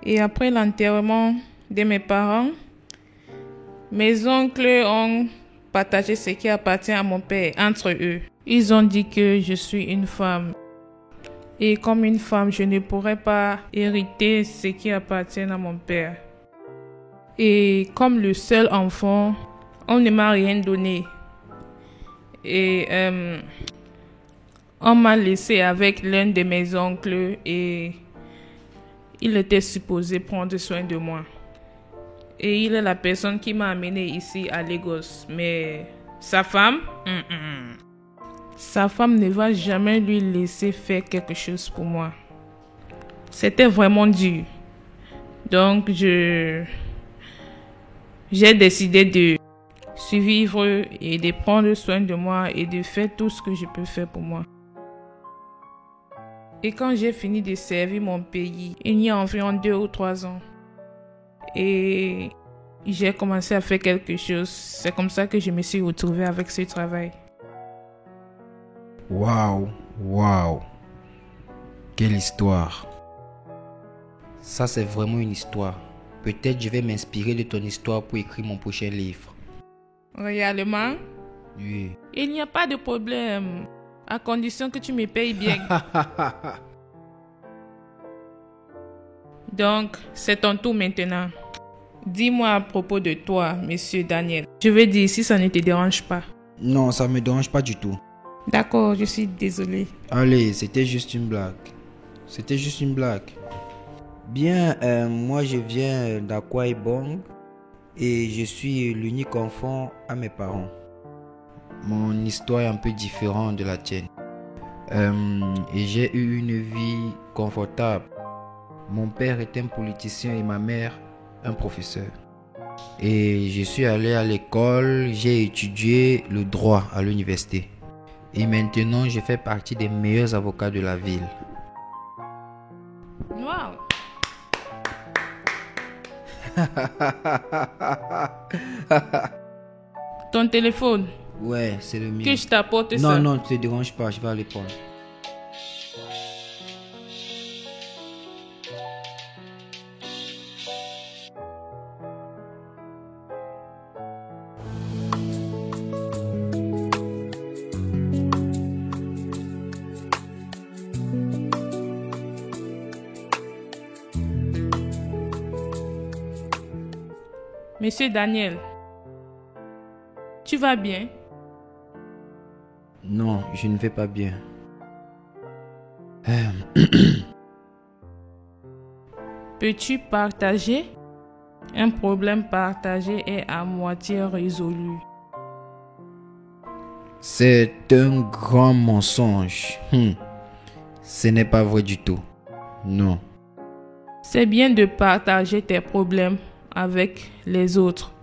Et après l'enterrement de mes parents, mes oncles ont partagé ce qui appartient à mon père entre eux. Ils ont dit que je suis une femme. Et comme une femme, je ne pourrais pas hériter ce qui appartient à mon père. Et comme le seul enfant, on ne m'a rien donné. Et on m'a laissé avec l'un de mes oncles et il était supposé prendre soin de moi. Et il est la personne qui m'a amené ici à Lagos. Mais sa femme, sa femme ne va jamais lui laisser faire quelque chose pour moi. C'était vraiment dur. Donc j'ai décidé de survivre et de prendre soin de moi et de faire tout ce que je peux faire pour moi. Et quand j'ai fini de servir mon pays, il y a environ 2 ou 3 ans, et j'ai commencé à faire quelque chose. C'est comme ça que je me suis retrouvée avec ce travail. Waouh. Quelle histoire. Ça, c'est vraiment une histoire. Peut-être je vais m'inspirer de ton histoire pour écrire mon prochain livre. Réellement? Oui. Il n'y a pas de problème, à condition que tu me payes bien. Donc, c'est ton tour maintenant. Dis-moi à propos de toi, monsieur Daniel. Je veux dire si ça ne te dérange pas. Non, ça me dérange pas du tout. D'accord, je suis désolée. Allez, c'était juste une blague. Bien, moi je viens d'Akwa Ibom et je suis l'unique enfant à mes parents. Mon histoire est un peu différente de la tienne. Et j'ai eu une vie confortable. Mon père est un politicien et ma mère un professeur. Et je suis allé à l'école, j'ai étudié le droit à l'université. Et maintenant, je fais partie des meilleurs avocats de la ville. Wow. Ton téléphone, Ouais, c'est le mien. que je t'apporte ça. Non, ne te dérange pas, je vais aller prendre. Monsieur Daniel, tu vas bien? Non, je ne vais pas bien. Peux-tu partager? Un problème partagé est à moitié résolu. C'est un grand mensonge. Ce n'est pas vrai du tout. Non. C'est bien de partager tes problèmes avec les autres.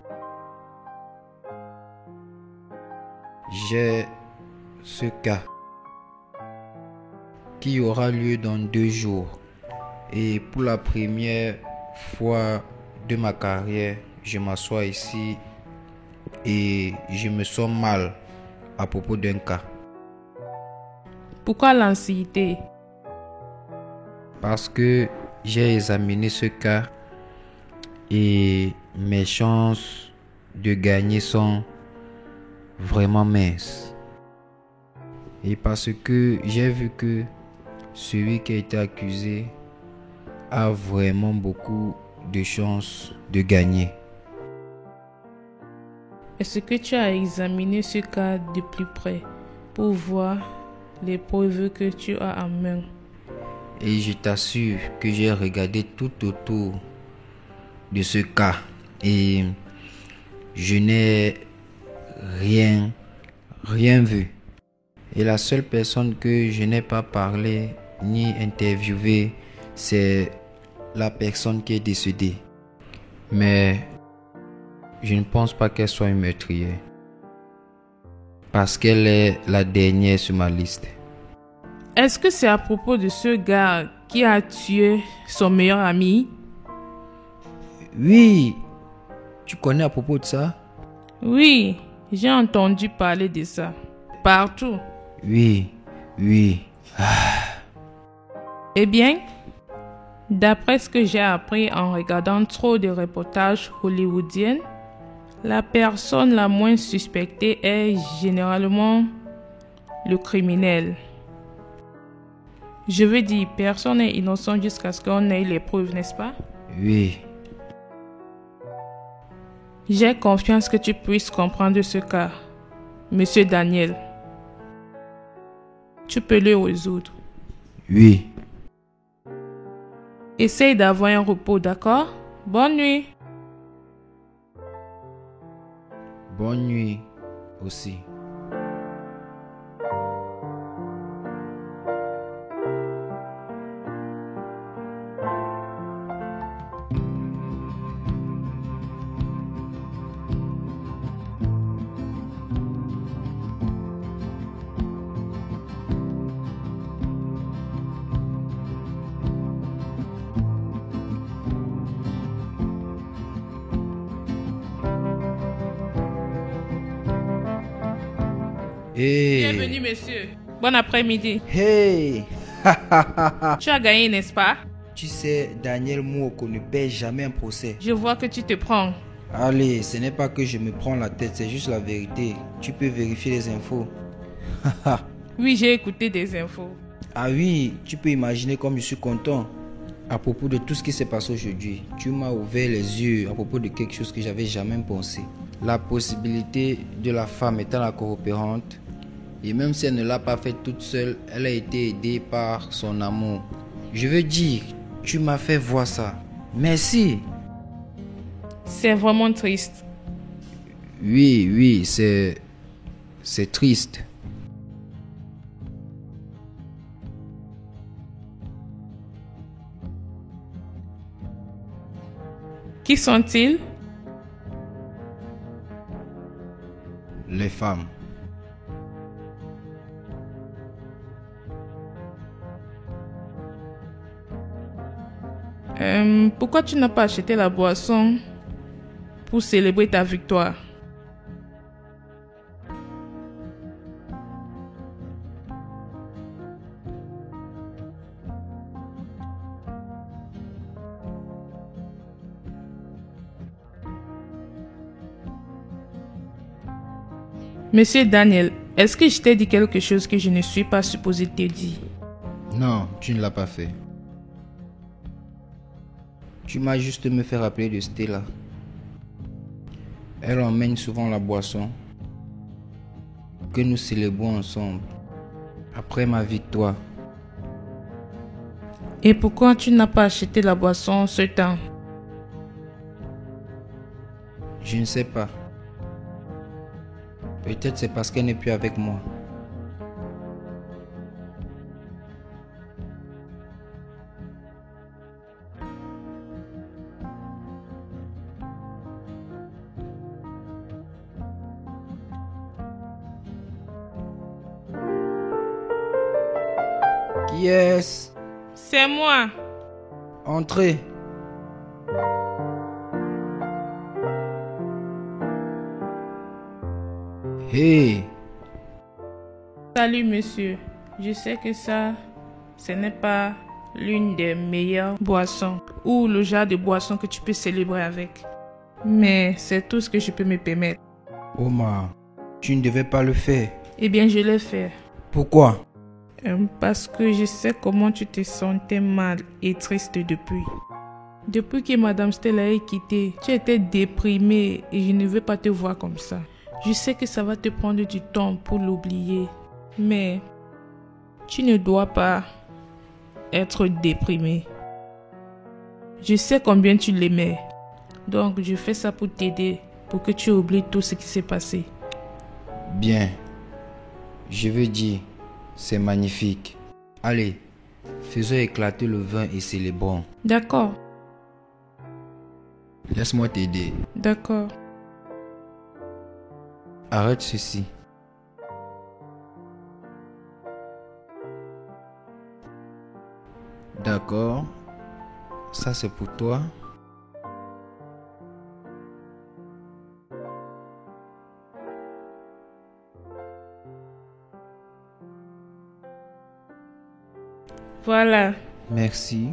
J'ai ce cas qui aura lieu dans 2 jours. Et pour la première fois de ma carrière, je m'assois ici et je me sens mal à propos d'un cas. Pourquoi l'anxiété? Parce que j'ai examiné ce cas et mes chances de gagner sont vraiment minces. Et parce que j'ai vu que celui qui a été accusé a vraiment beaucoup de chances de gagner. Est-ce que tu as examiné ce cas de plus près pour voir les preuves que tu as en main? Et je t'assure que j'ai regardé tout autour de ce cas et je n'ai rien vu. Et la seule personne que je n'ai pas parlé ni interviewé, c'est la personne qui est décédée. Mais je ne pense pas qu'elle soit une meurtrière, parce qu'elle est la dernière sur ma liste. Est-ce que c'est à propos de ce gars qui a tué son meilleur ami? Oui, tu connais à propos de ça? Oui, j'ai entendu parler de ça. Partout. Oui. Eh bien, d'après ce que j'ai appris en regardant trop de reportages hollywoodiens, la personne la moins suspectée est généralement le criminel. Je veux dire, personne n'est innocent jusqu'à ce qu'on ait les preuves, n'est-ce pas? Oui. J'ai confiance que tu puisses comprendre ce cas, Monsieur Daniel. Tu peux le résoudre. Oui. Essaye d'avoir un repos, d'accord? Bonne nuit. Bonne nuit aussi. Hey. Bienvenue, monsieur. Bon après-midi. Hey! Tu as gagné, n'est-ce pas? Tu sais, Daniel Mwoko ne perd jamais un procès. Je vois que tu te prends. Allez, ce n'est pas que je me prends la tête, c'est juste la vérité. Tu peux vérifier les infos. Oui, j'ai écouté des infos. Ah oui, tu peux imaginer comme je suis content. À propos de tout ce qui s'est passé aujourd'hui, tu m'as ouvert les yeux à propos de quelque chose que j'avais jamais pensé. La possibilité de la femme étant la coopérante, et même si elle ne l'a pas fait toute seule, elle a été aidée par son amour. Je veux dire, tu m'as fait voir ça. Merci. C'est vraiment triste. Oui, c'est triste. Qui sont-ils? Les femmes. Pourquoi tu n'as pas acheté la boisson pour célébrer ta victoire? Monsieur Daniel, est-ce que je t'ai dit quelque chose que je ne suis pas supposé te dire? Non, tu ne l'as pas fait. Tu m'as juste me fait rappeler de Stella. Elle emmène souvent la boisson que nous célébrons ensemble après ma victoire. Et pourquoi tu n'as pas acheté la boisson ce temps? Je ne sais pas. Peut-être c'est parce qu'elle n'est plus avec moi. Qui est-ce? C'est moi. Entrez. Hey! Salut monsieur. Je sais que ça, ce n'est pas l'une des meilleures boissons ou le genre de boisson que tu peux célébrer avec. Mais c'est tout ce que je peux me permettre. Omar, tu ne devais pas le faire. Eh bien, je l'ai fait. Pourquoi? Parce que je sais comment tu te sentais mal et triste depuis. Depuis que Madame Stella est quittée, tu étais déprimée et je ne veux pas te voir comme ça. Je sais que ça va te prendre du temps pour l'oublier, mais tu ne dois pas être déprimée. Je sais combien tu l'aimais. Donc, je fais ça pour t'aider, pour que tu oublies tout ce qui s'est passé. Bien. Je veux dire, c'est magnifique. Allez, faisons éclater le vin et célébrons. D'accord, Laisse-moi t'aider. d'accord. Arrête ceci. D'accord. Ça c'est pour toi. Voilà, Merci.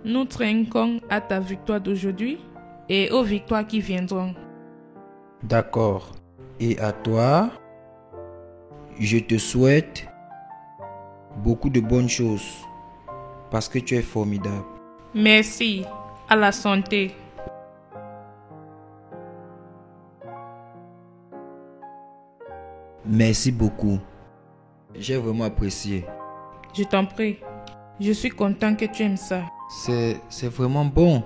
nous trinquons à ta victoire d'aujourd'hui et aux victoires qui viendront. D'accord. Et à toi, je te souhaite beaucoup de bonnes choses parce que tu es formidable. Merci, à la santé. Merci beaucoup. J'ai vraiment apprécié. Je t'en prie. Je suis content que tu aimes ça. C'est vraiment bon.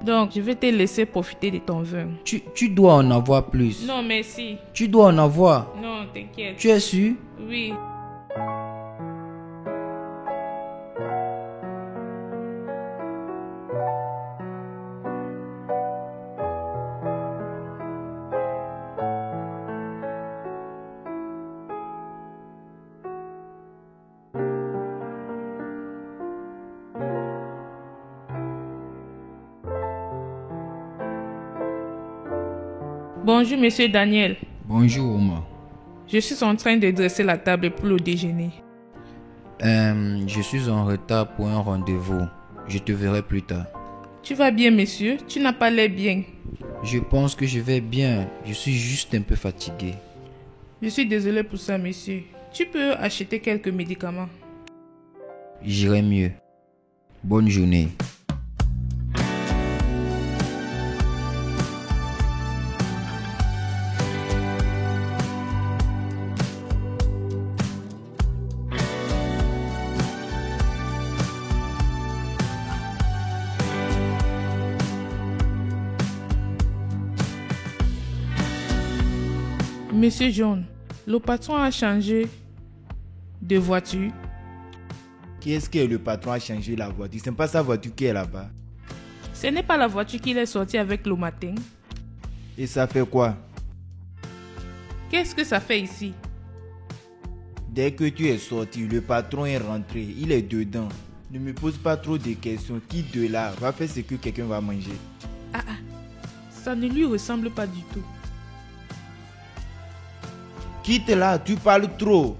Donc, je vais te laisser profiter de ton vin. Tu dois en avoir plus. Non, merci. Tu dois en avoir. Non, t'inquiète. Tu es sûr? Oui. Bonjour, monsieur Daniel. Bonjour, Omar. Je suis en train de dresser la table pour le déjeuner. Je suis en retard pour un rendez-vous. Je te verrai plus tard. Tu vas bien, monsieur? Tu n'as pas l'air bien. Je pense que je vais bien. Je suis juste un peu fatigué. Je suis désolé pour ça, monsieur. Tu peux acheter quelques médicaments. J'irai mieux. Bonne journée. Monsieur John, le patron a changé de voiture. Qui est-ce que le patron a changé la voiture? C'est pas sa voiture qui est là-bas. Ce n'est pas la voiture qu'il est sorti avec le matin. Et ça fait quoi? Qu'est-ce que ça fait ici? Dès que tu es sorti, le patron est rentré. Il est dedans. Ne me pose pas trop de questions. Qui de là va faire ce que quelqu'un va manger? Ça ne lui ressemble pas du tout. Quitte là, tu parles trop.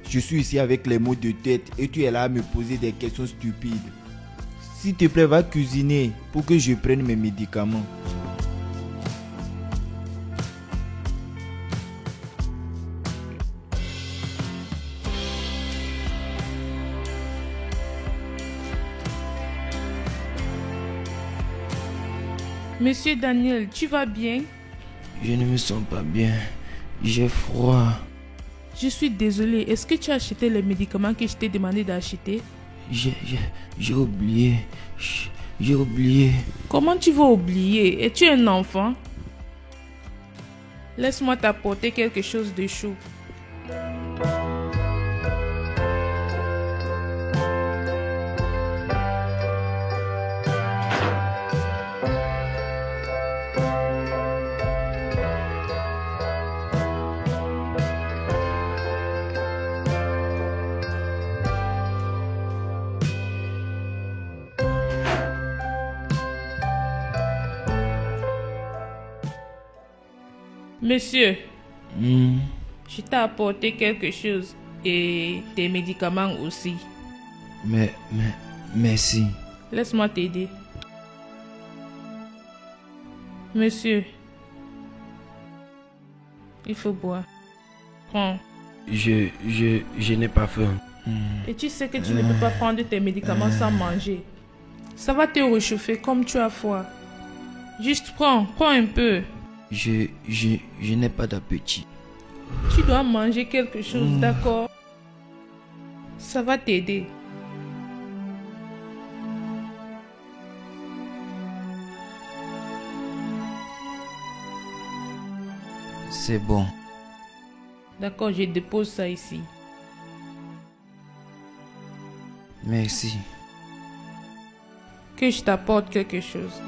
Je suis ici avec les mots de tête et tu es là à me poser des questions stupides. S'il te plaît, va cuisiner pour que je prenne mes médicaments. Monsieur Daniel, tu vas bien? Je ne me sens pas bien. J'ai froid. Je suis désolée. Est-ce que tu as acheté les médicaments que je t'ai demandé d'acheter? J'ai oublié. J'ai oublié. Comment tu vas oublier? Es-tu un enfant? Laisse-moi t'apporter quelque chose de chaud. Monsieur, je t'ai apporté quelque chose et des médicaments aussi. Merci. Laisse-moi t'aider. Monsieur, il faut boire. Prends. Je n'ai pas faim. Et tu sais que tu ne peux pas prendre tes médicaments sans manger. Ça va te réchauffer comme tu as froid. Juste prends un peu. Je n'ai pas d'appétit. Tu dois manger quelque chose, d'accord? Ça va t'aider. C'est bon. D'accord, je dépose ça ici. Merci. Que je t'apporte quelque chose.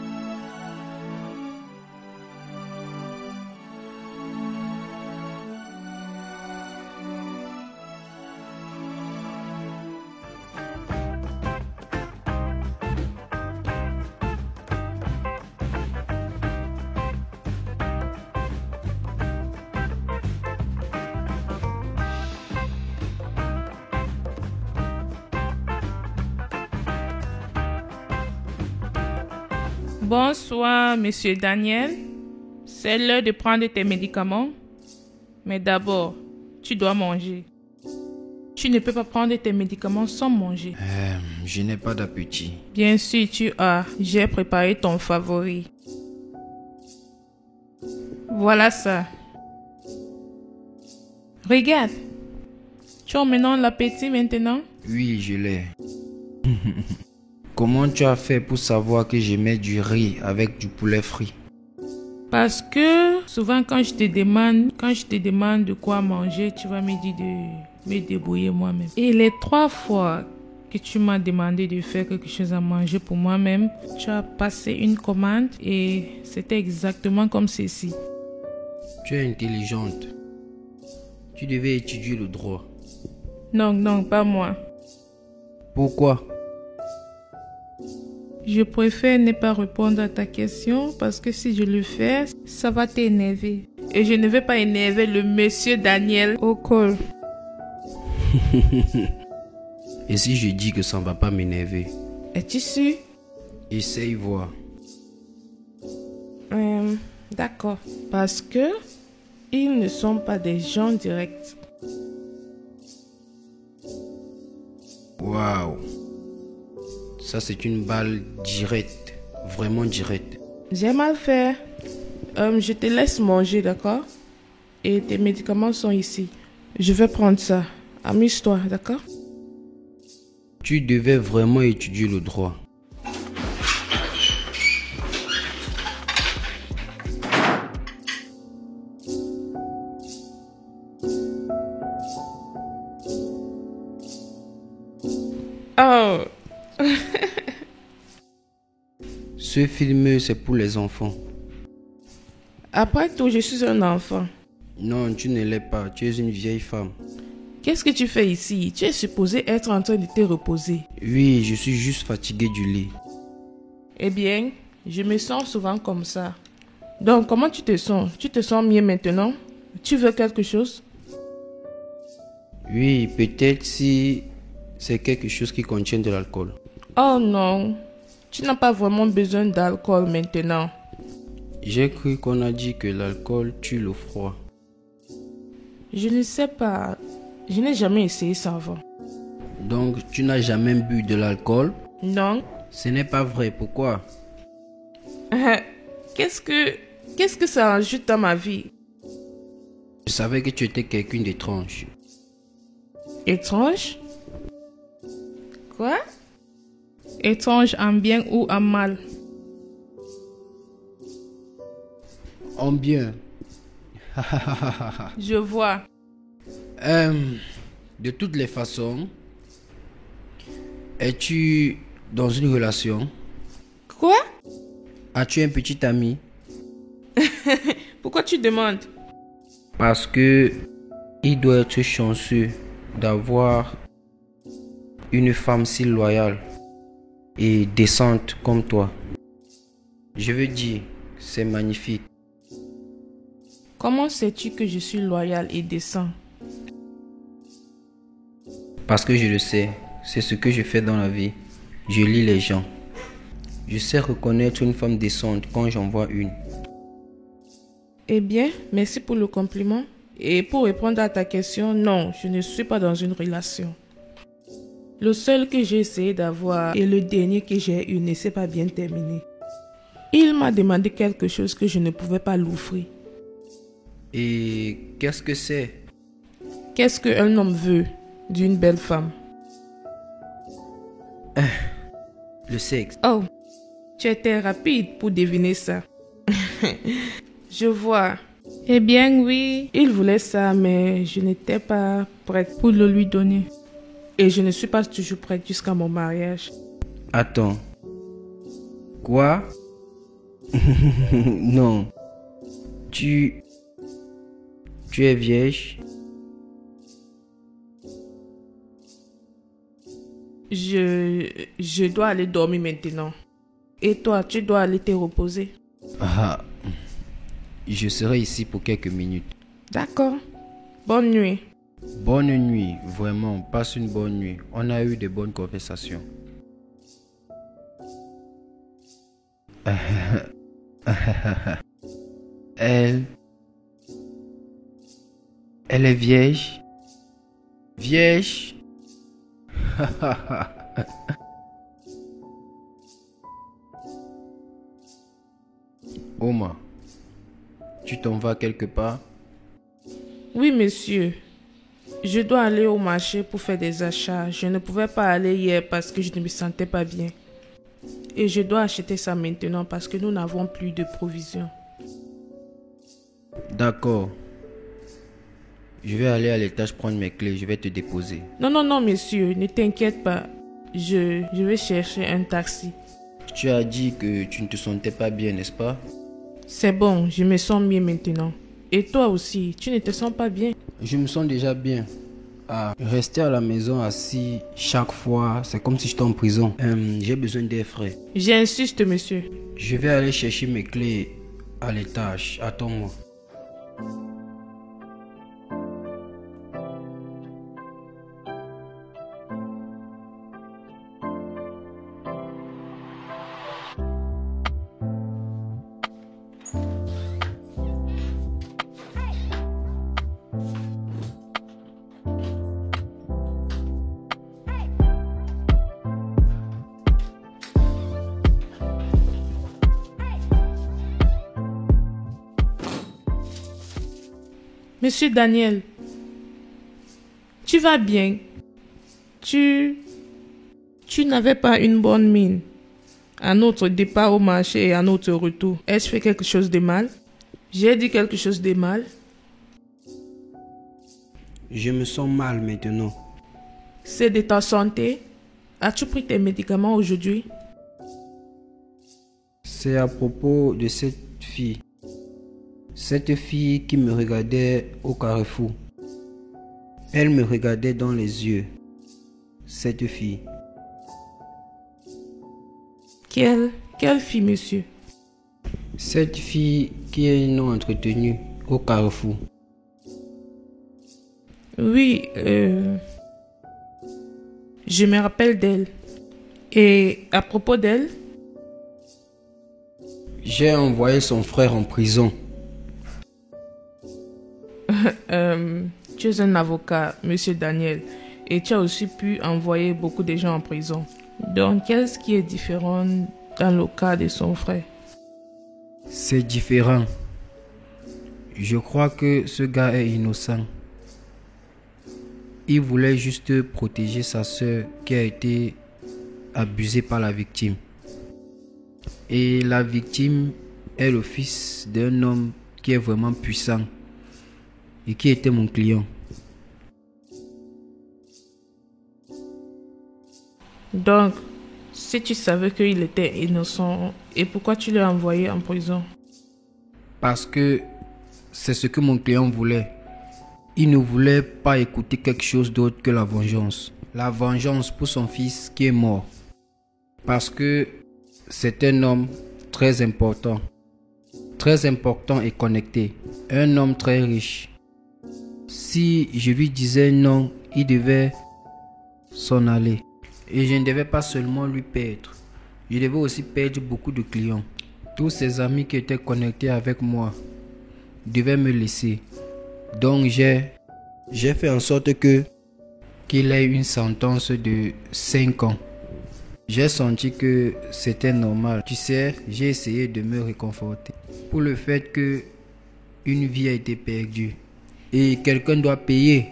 Bonsoir, monsieur Daniel. C'est l'heure de prendre tes médicaments. Mais d'abord, tu dois manger. Tu ne peux pas prendre tes médicaments sans manger. Je n'ai pas d'appétit. Bien sûr, tu as. J'ai préparé ton favori. Voilà ça. Regarde. Tu as maintenant l'appétit maintenant? Oui, je l'ai. Comment tu as fait pour savoir que je mets du riz avec du poulet frit? Parce que souvent quand je te demande de quoi manger, tu vas me dire de me débrouiller moi-même. Et les 3 fois que tu m'as demandé de faire quelque chose à manger pour moi-même, tu as passé une commande et c'était exactement comme ceci. Tu es intelligente. Tu devais étudier le droit. Non, pas moi. Pourquoi? Je préfère ne pas répondre à ta question parce que si je le fais, ça va t'énerver. Et je ne vais pas énerver le monsieur Daniel au col. Et si je dis que ça ne va pas m'énerver? Es-tu sûr? Essaye voir. D'accord. Parce que ils ne sont pas des gens directs. Waouh! Ça, c'est une balle directe. Vraiment directe. J'ai mal fait. Je te laisse manger, d'accord? Et tes médicaments sont ici. Je vais prendre ça. Amuse-toi, d'accord? Tu devais vraiment étudier le droit. Oh! Ce film, c'est pour les enfants. Après tout, je suis un enfant. Non, tu ne l'es pas. Tu es une vieille femme. Qu'est-ce que tu fais ici? Tu es supposé être en train de te reposer. Oui, je suis juste fatigué du lit. Eh bien, je me sens souvent comme ça. Donc, comment tu te sens? Tu te sens mieux maintenant? Tu veux quelque chose? Oui, peut-être si c'est quelque chose qui contient de l'alcool. Oh non, tu n'as pas vraiment besoin d'alcool maintenant. J'ai cru qu'on a dit que l'alcool tue le froid. Je ne sais pas. Je n'ai jamais essayé ça avant. Donc, tu n'as jamais bu de l'alcool? Non. Ce n'est pas vrai. Pourquoi? Qu'est-ce que ça ajoute dans ma vie? Je savais que tu étais quelqu'un d'étrange. Étrange? Quoi? Étrange en bien ou en mal? En bien. Je vois. De toutes les façons, es-tu dans une relation? Quoi? As-tu un petit ami? Pourquoi tu demandes? Parce que il doit être chanceux d'avoir une femme si loyale et décente comme toi. Je veux dire, c'est magnifique. Comment sais-tu que je suis loyal et décent? Parce que je le sais, c'est ce que je fais dans la vie. Je lis les gens. Je sais reconnaître une femme décente quand j'en vois une. Eh bien, merci pour le compliment. Et pour répondre à ta question, non, je ne suis pas dans une relation. Le seul que j'ai essayé d'avoir et le dernier que j'ai eu ne s'est pas bien terminé. Il m'a demandé quelque chose que je ne pouvais pas lui offrir. Et qu'est-ce que c'est? Qu'est-ce qu'un homme veut d'une belle femme? Le sexe. Oh, tu étais rapide pour deviner ça. Je vois. Eh bien oui, il voulait ça, mais je n'étais pas prête pour le lui donner. Et je ne suis pas toujours prête jusqu'à mon mariage. Attends. Quoi? Non. Tu es vierge? Je dois aller dormir maintenant. Et toi, tu dois aller te reposer. Ah, je serai ici pour quelques minutes. D'accord. Bonne nuit. Bonne nuit, vraiment, passe une bonne nuit. On a eu de bonnes conversations. Elle est vierge. Vierge. Oma, tu t'en vas quelque part? Oui, monsieur. Je dois aller au marché pour faire des achats. Je ne pouvais pas aller hier parce que je ne me sentais pas bien. Et je dois acheter ça maintenant parce que nous n'avons plus de provisions. D'accord. Je vais aller à l'étage prendre mes clés. Je vais te déposer. Non, monsieur. Ne t'inquiète pas. Je vais chercher un taxi. Tu as dit que tu ne te sentais pas bien, n'est-ce pas? C'est bon, je me sens mieux maintenant. Et toi aussi, tu ne te sens pas bien? Je me sens déjà bien. Rester à la maison assis chaque fois, c'est comme si j'étais en prison. J'ai besoin d'air frais. J'insiste, monsieur. Je vais aller chercher mes clés à l'étage. Attends-moi. Monsieur Daniel, tu vas bien? Tu n'avais pas une bonne mine à notre départ au marché et à notre retour. Ai-je fait quelque chose de mal? J'ai dit quelque chose de mal? Je me sens mal maintenant. C'est de ta santé? As-tu pris tes médicaments aujourd'hui? C'est à propos de cette fille. Cette fille qui me regardait au carrefour. Elle me regardait dans les yeux. Cette fille. Quelle fille, monsieur? Cette fille qui est un nom entretenu au carrefour. Oui, je me rappelle d'elle. Et à propos d'elle? J'ai envoyé son frère en prison. Tu es un avocat, monsieur Daniel, et tu as aussi pu envoyer beaucoup de gens en prison. Donc, qu'est-ce qui est différent dans le cas de son frère? C'est différent. Je crois que ce gars est innocent. Il voulait juste protéger sa sœur qui a été abusée par la victime. Et la victime est le fils d'un homme qui est vraiment puissant et qui était mon client. Donc, si tu savais qu'il était innocent, et pourquoi tu l'as envoyé en prison? Parce que c'est ce que mon client voulait. Il ne voulait pas écouter quelque chose d'autre que la vengeance. La vengeance pour son fils qui est mort. Parce que c'est un homme très important. Très important et connecté. Un homme très riche. Si je lui disais non, il devait s'en aller. Et je ne devais pas seulement lui perdre. Je devais aussi perdre beaucoup de clients. Tous ses amis qui étaient connectés avec moi devaient me laisser. Donc j'ai fait en sorte qu'il ait une sentence de 5 ans. J'ai senti que c'était normal. Tu sais, j'ai essayé de me réconforter pour le fait que une vie a été perdue et quelqu'un doit payer.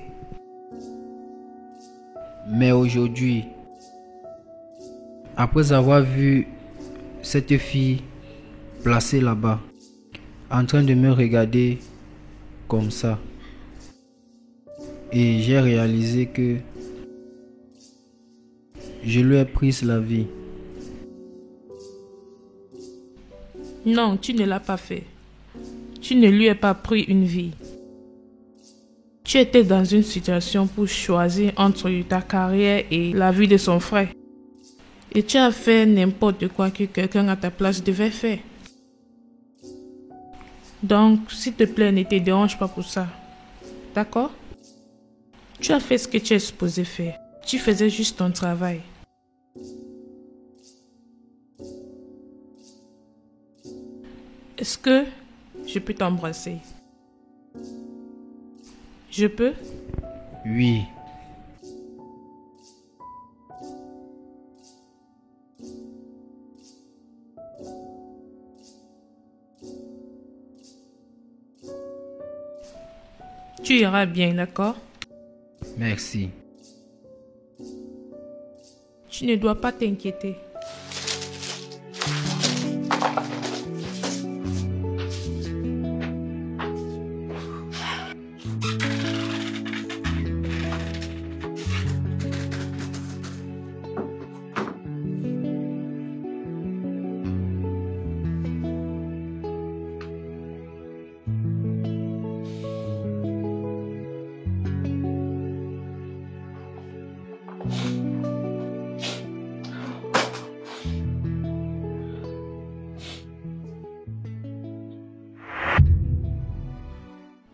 Mais aujourd'hui, après avoir vu cette fille placée là-bas, en train de me regarder comme ça. Et j'ai réalisé que je lui ai pris la vie. Non, tu ne l'as pas fait. Tu ne lui as pas pris une vie. Tu étais dans une situation pour choisir entre ta carrière et la vie de son frère. Et tu as fait n'importe quoi que quelqu'un à ta place devait faire. Donc, s'il te plaît, ne te dérange pas pour ça. D'accord? Tu as fait ce que tu es supposé faire. Tu faisais juste ton travail. Est-ce que je peux t'embrasser? Je peux? Oui. Tu iras bien, d'accord? Merci. Tu ne dois pas t'inquiéter.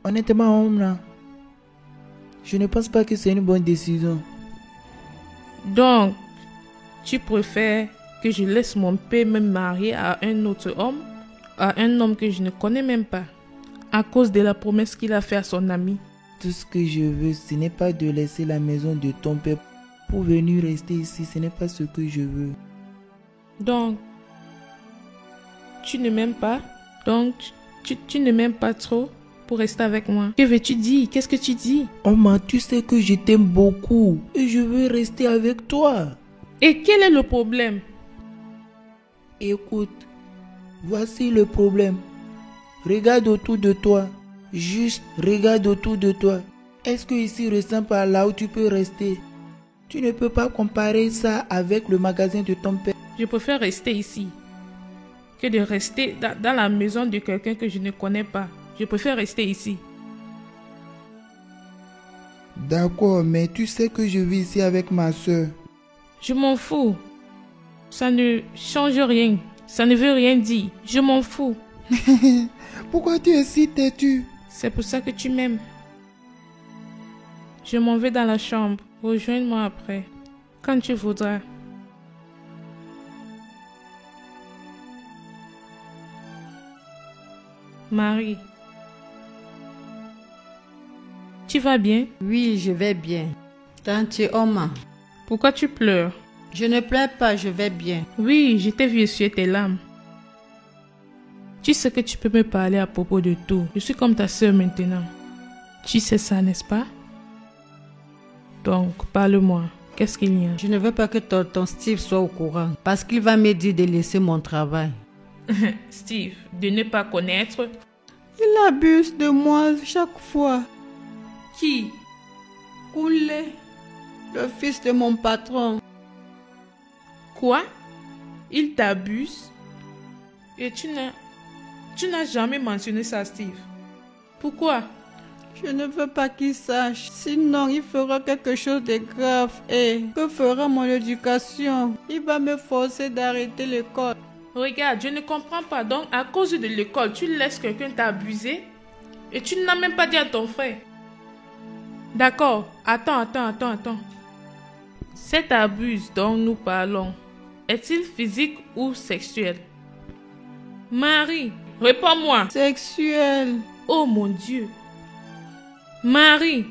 Honnêtement, Omna, je ne pense pas que c'est une bonne décision. Donc, tu préfères que je laisse mon père me marier à un autre homme, à un homme que je ne connais même pas, à cause de la promesse qu'il a faite à son ami? Tout ce que je veux, ce n'est pas de laisser la maison de ton père pour venir rester ici. Ce n'est pas ce que je veux. Donc, tu ne m'aimes pas? Donc, tu ne m'aimes pas trop pour rester avec moi? Que veux-tu dire? Qu'est-ce que tu dis? Oma, tu sais que je t'aime beaucoup et je veux rester avec toi. Et quel est le problème? Écoute, voici le problème. Regarde autour de toi. Juste regarde autour de toi. Est-ce que ici ressemble à là où tu peux rester? Tu ne peux pas comparer ça avec le magasin de ton père. Je préfère rester ici que de rester dans la maison de quelqu'un que je ne connais pas. Je préfère rester ici. D'accord, mais tu sais que je vis ici avec ma soeur. Je m'en fous. Ça ne change rien. Ça ne veut rien dire. Je m'en fous. Pourquoi tu es si têtu? C'est pour ça que tu m'aimes. Je m'en vais dans la chambre. Rejoins-moi après. Quand tu voudras. Marie. Tu vas bien? Oui, je vais bien. Tante Oma, Pourquoi tu pleures? je ne pleure pas, je vais bien. Oui, je t'ai vu essuyer tes larmes. Tu sais que tu peux me parler à propos de tout. Je suis comme ta sœur maintenant. Tu sais ça, n'est-ce pas? Donc, parle-moi. Qu'est-ce qu'il y a? Je ne veux pas que tonton Steve soit au courant parce qu'il va me dire de laisser mon travail. Steve, de ne pas connaître. Il abuse de moi chaque fois. Qui? Koulé, le fils de mon patron. Quoi? Il t'abuse? Et tu n'as jamais mentionné ça, Steve. Pourquoi? Je ne veux pas qu'il sache, sinon il fera quelque chose de grave. Et que fera mon éducation? Il va me forcer d'arrêter l'école. Regarde, je ne comprends pas. Donc, à cause de l'école, tu laisses quelqu'un t'abuser et tu n'as même pas dit à ton frère. D'accord. Attends. Cet abus dont nous parlons, est-il physique ou sexuel? Marie, réponds-moi. Sexuel. Oh mon Dieu. Marie.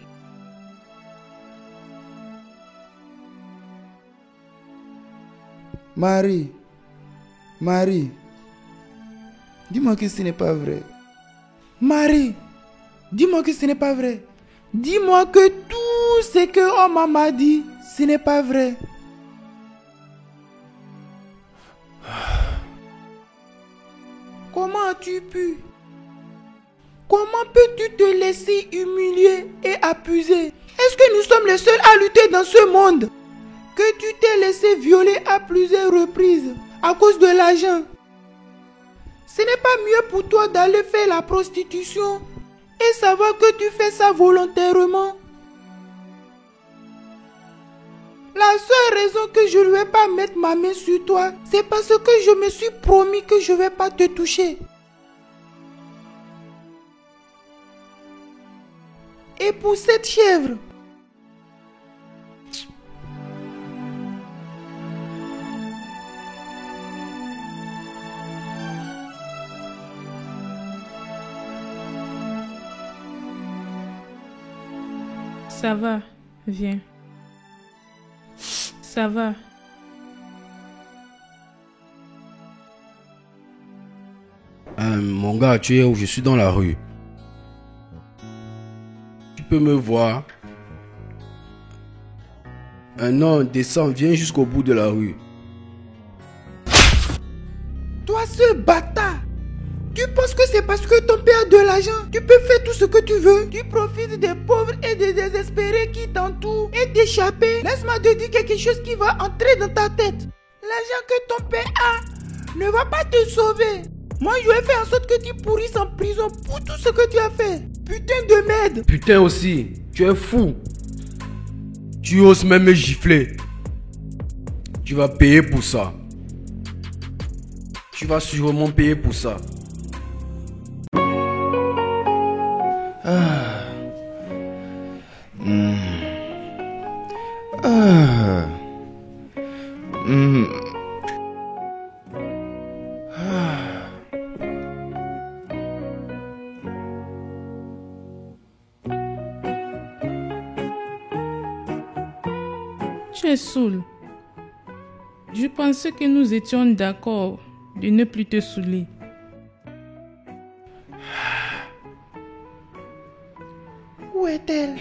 Marie, dis-moi que ce n'est pas vrai. Marie, dis-moi que ce n'est pas vrai. Dis-moi que tout ce que Oma m'a dit, ce n'est pas vrai. Comment as-tu pu? Comment peux-tu te laisser humilier et abuser? Est-ce que nous sommes les seuls à lutter dans ce monde? Que tu t'es laissé violer à plusieurs reprises à cause de l'argent. Ce n'est pas mieux pour toi d'aller faire la prostitution et savoir que tu fais ça volontairement? La seule raison que je ne vais pas mettre ma main sur toi, c'est parce que je me suis promis que je ne vais pas te toucher. Et pour cette chèvre, ça va, viens. Ça va. Mon gars, tu es où? Je suis dans la rue. Tu peux me voir? Non, descends, viens jusqu'au bout de la rue. toi ce bâtard, tu penses que c'est parce que ton père a de l'argent, tu peux faire tout ce que tu veux? Tu profites des pauvres et des désespérés qui t'entourent et d'échapper. Laisse-moi te dire quelque chose qui va entrer dans ta tête. L'argent que ton père a ne va pas te sauver. Moi, je vais faire en sorte que tu pourrisses en prison pour tout ce que tu as fait. Putain de merde. Putain aussi, tu es fou. Tu oses même me gifler. Tu vas payer pour ça. Tu vas sûrement payer pour ça. Tu es saoul. Je pensais que nous étions d'accord de ne plus te saouler. Où est-elle?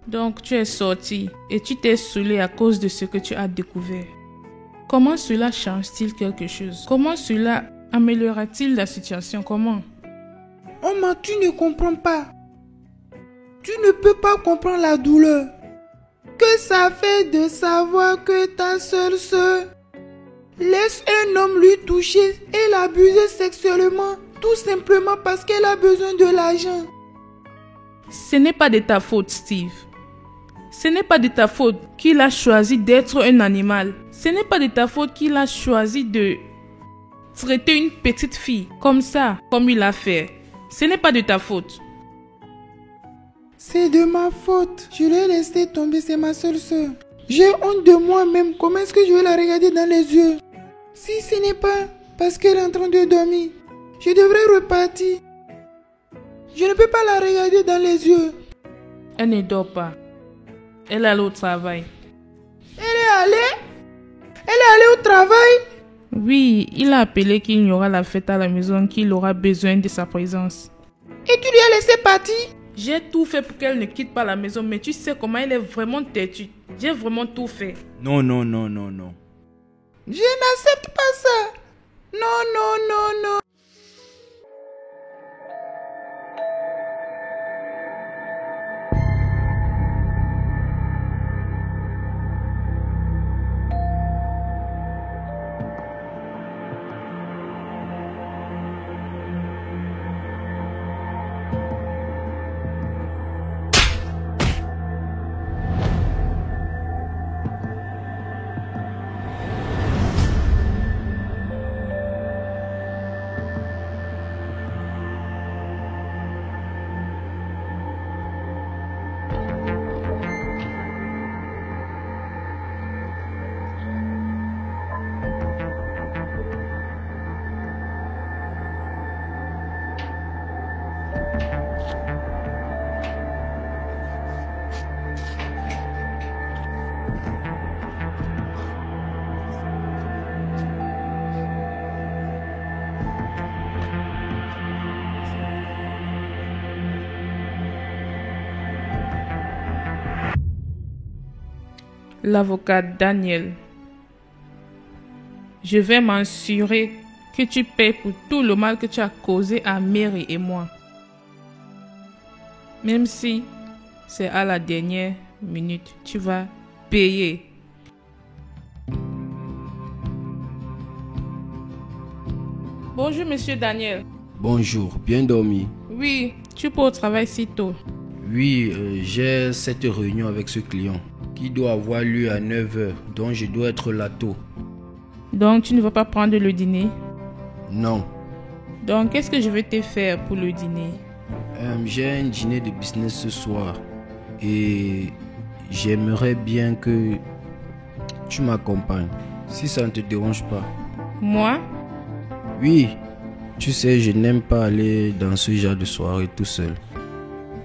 Donc tu es sorti et tu t'es saoulé à cause de ce que tu as découvert. Comment cela change-t-il quelque chose? Comment cela améliorera-t-il la situation? Comment? Maman, tu ne comprends pas. Tu ne peux pas comprendre la douleur que ça fait de savoir que ta seule sœur laisse un homme lui toucher et l'abuser sexuellement tout simplement parce qu'elle a besoin de l'argent. Ce n'est pas de ta faute, Steve. Ce n'est pas de ta faute qu'il a choisi d'être un animal. Ce n'est pas de ta faute qu'il a choisi de traiter une petite fille comme ça, comme il a fait. Ce n'est pas de ta faute. C'est de ma faute. Je l'ai laissé tomber, c'est ma seule sœur. J'ai honte de moi-même. Comment est-ce que je vais la regarder dans les yeux? Si ce n'est pas parce qu'elle est en train de dormir, je devrais repartir. Je ne peux pas la regarder dans les yeux. Elle ne dort pas. Elle est allée au travail. Elle est allée au travail? Oui, il a appelé qu'il y aura la fête à la maison, qu'il aura besoin de sa présence. Et tu lui as laissé partir? J'ai tout fait pour qu'elle ne quitte pas la maison, mais tu sais comment elle est vraiment têtue. J'ai vraiment tout fait. Non. Je n'accepte pas ça. Non. L'avocat Daniel. Je vais m'assurer que tu payes pour tout le mal que tu as causé à Mary et moi. Même si c'est à la dernière minute, tu vas payer. Bonjour, monsieur Daniel. Bonjour, bien dormi. Oui, tu peux au travail si tôt. Oui, j'ai cette réunion avec ce client qui doit avoir lieu à 9h, donc je dois être là tôt. Donc, tu ne vas pas prendre le dîner? Non. Donc, qu'est-ce que je vais te faire pour le dîner? J'ai un dîner de business ce soir et j'aimerais bien que tu m'accompagnes, si ça ne te dérange pas. Moi? Oui, tu sais, je n'aime pas aller dans ce genre de soirée tout seul.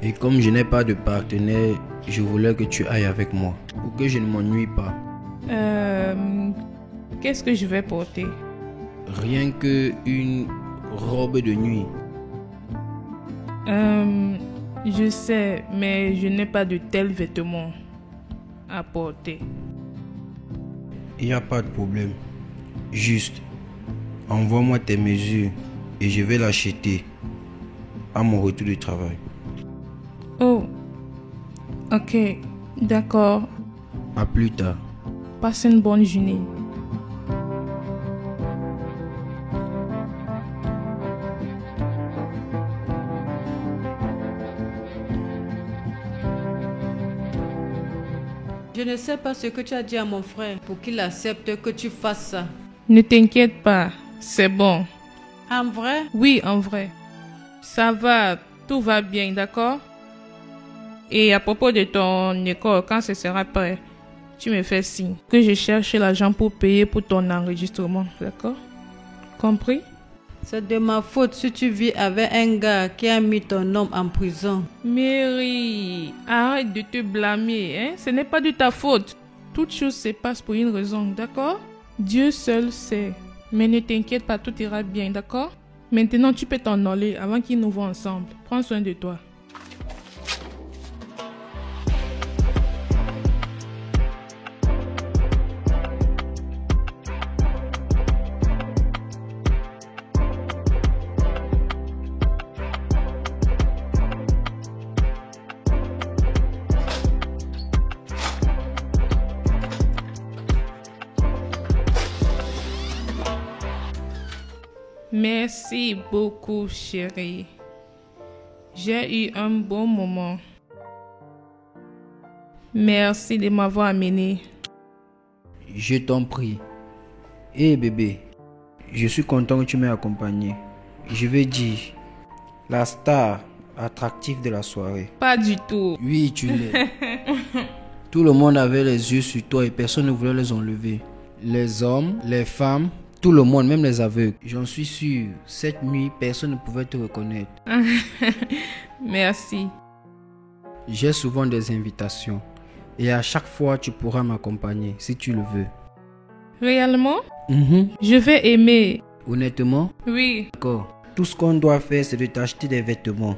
Et comme je n'ai pas de partenaire, je voulais que tu ailles avec moi, pour que je ne m'ennuie pas. Qu'est-ce que je vais porter? Rien que une robe de nuit. Je sais, mais je n'ai pas de tels vêtements à porter. Il n'y a pas de problème. Juste, envoie-moi tes mesures et je vais l'acheter à mon retour du travail. Oh, ok, d'accord. À plus tard. Passe une bonne journée. Je ne sais pas ce que tu as dit à mon frère pour qu'il accepte que tu fasses ça. Ne t'inquiète pas, c'est bon. En vrai? Oui, en vrai. Ça va, tout va bien, d'accord? Et à propos de ton école, quand ce sera prêt, tu me fais signe que je cherche l'argent pour payer pour ton enregistrement, d'accord? Compris? C'est de ma faute si tu vis avec un gars qui a mis ton homme en prison. Mary, arrête de te blâmer, hein? Ce n'est pas de ta faute. Toute chose se passe pour une raison, d'accord? Dieu seul sait. Mais ne t'inquiète pas, tout ira bien, d'accord? Maintenant, tu peux t'en aller avant qu'ils nous voient ensemble. Prends soin de toi. Merci beaucoup, chérie. J'ai eu un bon moment. Merci de m'avoir amené. Je t'en prie. Hé bébé, je suis content que tu m'aies accompagné. Je vais dire, la star attractive de la soirée. Pas du tout. Oui, tu l'es. Tout le monde avait les yeux sur toi et personne ne voulait les enlever. Les hommes, les femmes, tout le monde, même les aveugles. J'en suis sûr, cette nuit, personne ne pouvait te reconnaître. Merci. J'ai souvent des invitations et à chaque fois, tu pourras m'accompagner si tu le veux. Réellement? Je vais aimer. Honnêtement? Oui. D'accord. Tout ce qu'on doit faire, c'est de t'acheter des vêtements.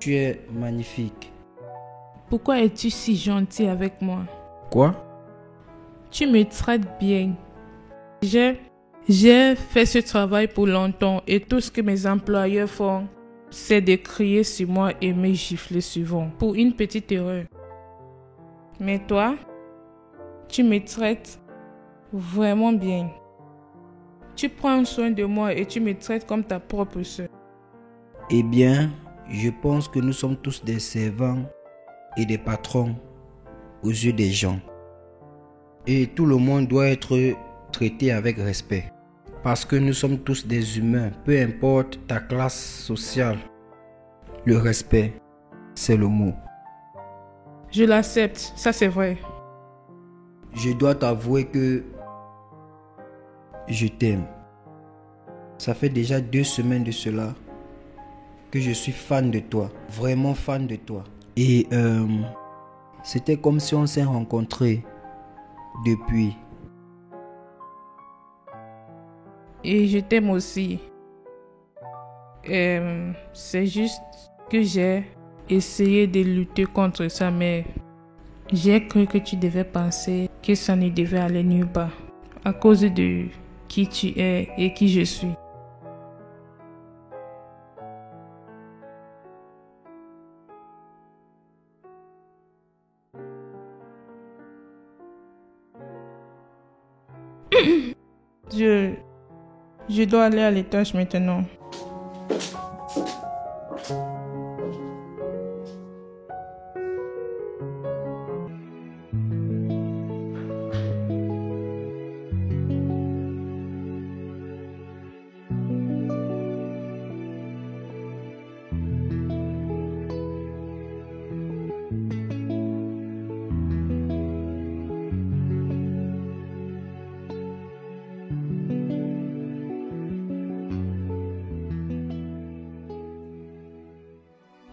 Tu es magnifique. Pourquoi es-tu si gentil avec moi? Quoi? Tu me traites bien. J'ai fait ce travail pour longtemps et tout ce que mes employeurs font, c'est de crier sur moi et me gifler souvent pour une petite erreur. Mais toi, tu me traites vraiment bien. Tu prends soin de moi et tu me traites comme ta propre sœur. Eh bien, je pense que nous sommes tous des servants et des patrons aux yeux des gens. Et tout le monde doit être traité avec respect. Parce que nous sommes tous des humains, peu importe ta classe sociale. Le respect, c'est le mot. Je l'accepte, ça c'est vrai. Je dois t'avouer que je t'aime. Ça fait déjà 2 semaines de cela que je suis fan de toi, vraiment fan de toi. Et c'était comme si on s'est rencontrés depuis. Et je t'aime aussi. C'est juste que j'ai essayé de lutter contre ça, mais j'ai cru que tu devais penser que ça ne devait aller nulle part. À cause de qui tu es et qui je suis. Je dois aller à l'étage maintenant.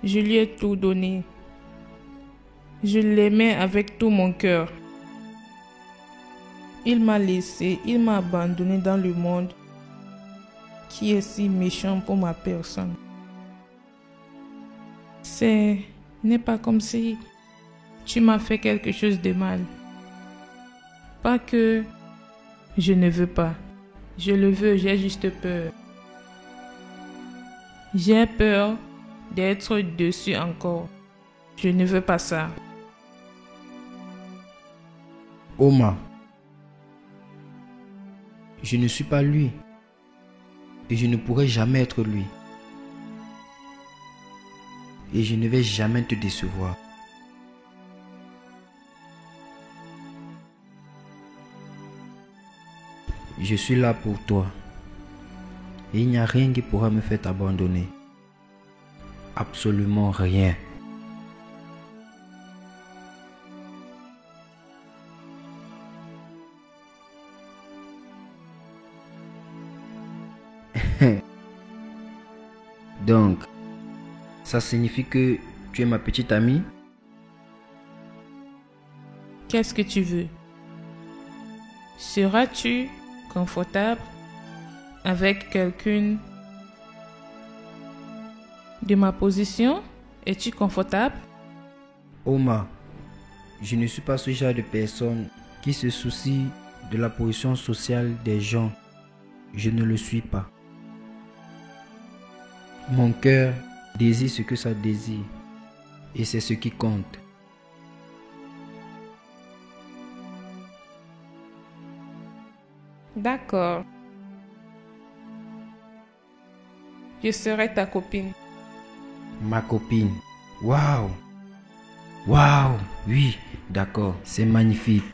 Je lui ai tout donné. Je l'aimais avec tout mon cœur. Il m'a laissé, il m'a abandonné dans le monde qui est si méchant pour ma personne. Ce n'est pas comme si tu m'as fait quelque chose de mal. Pas que je ne veux pas. Je le veux, j'ai juste peur. J'ai peur d'être dessus encore. Je ne veux pas ça. Oma, je ne suis pas lui. Et je ne pourrai jamais être lui. Et je ne vais jamais te décevoir. Je suis là pour toi. Et il n'y a rien qui pourra me faire t'abandonner. Absolument rien. Donc, ça signifie que tu es ma petite amie? Qu'est-ce que tu veux? Seras-tu confortable avec quelqu'un de ma position? Es-tu confortable? Oma, je ne suis pas ce genre de personne qui se soucie de la position sociale des gens. Je ne le suis pas. Mon cœur désire ce que ça désire. Et c'est ce qui compte. D'accord. Je serai ta copine. Ma copine. Waouh! Waouh! Oui, d'accord, c'est magnifique.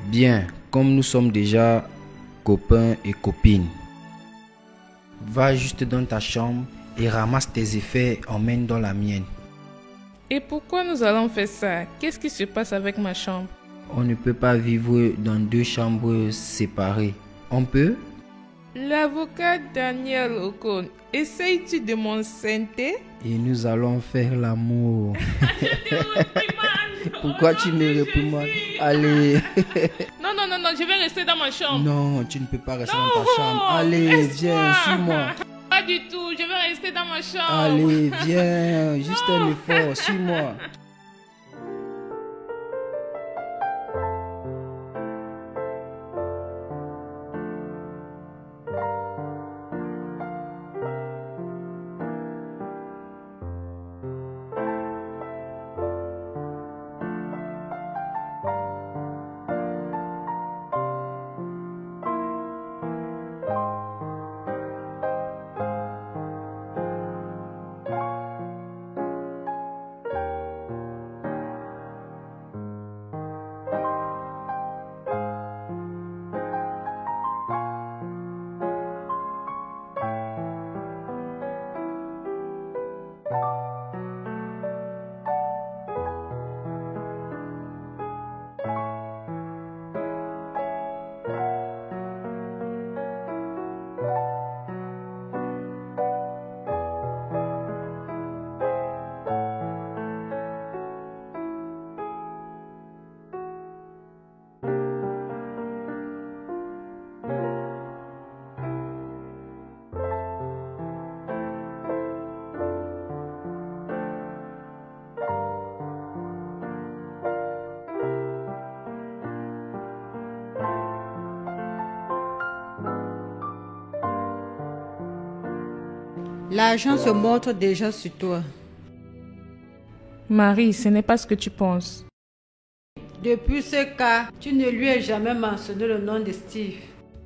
Bien, comme nous sommes déjà copains et copines, va juste dans ta chambre et ramasse tes effets, emmène dans la mienne. Et pourquoi nous allons faire ça? Qu'est-ce qui se passe avec ma chambre? On ne peut pas vivre dans deux chambres séparées. On peut? L'avocat Daniel Ocon, essayes-tu de m'enceinte? Et nous allons faire l'amour. Pourquoi tu me réprimandes? Allez. Non, je vais rester dans ma chambre. Non, tu ne peux pas rester dans ta chambre. Allez, viens, suis-moi. Pas du tout, je vais rester dans ma chambre. Allez, viens, juste un effort, suis-moi. L'argent se montre déjà sur toi. Marie, ce n'est pas ce que tu penses. Depuis ce cas, tu ne lui as jamais mentionné le nom de Steve.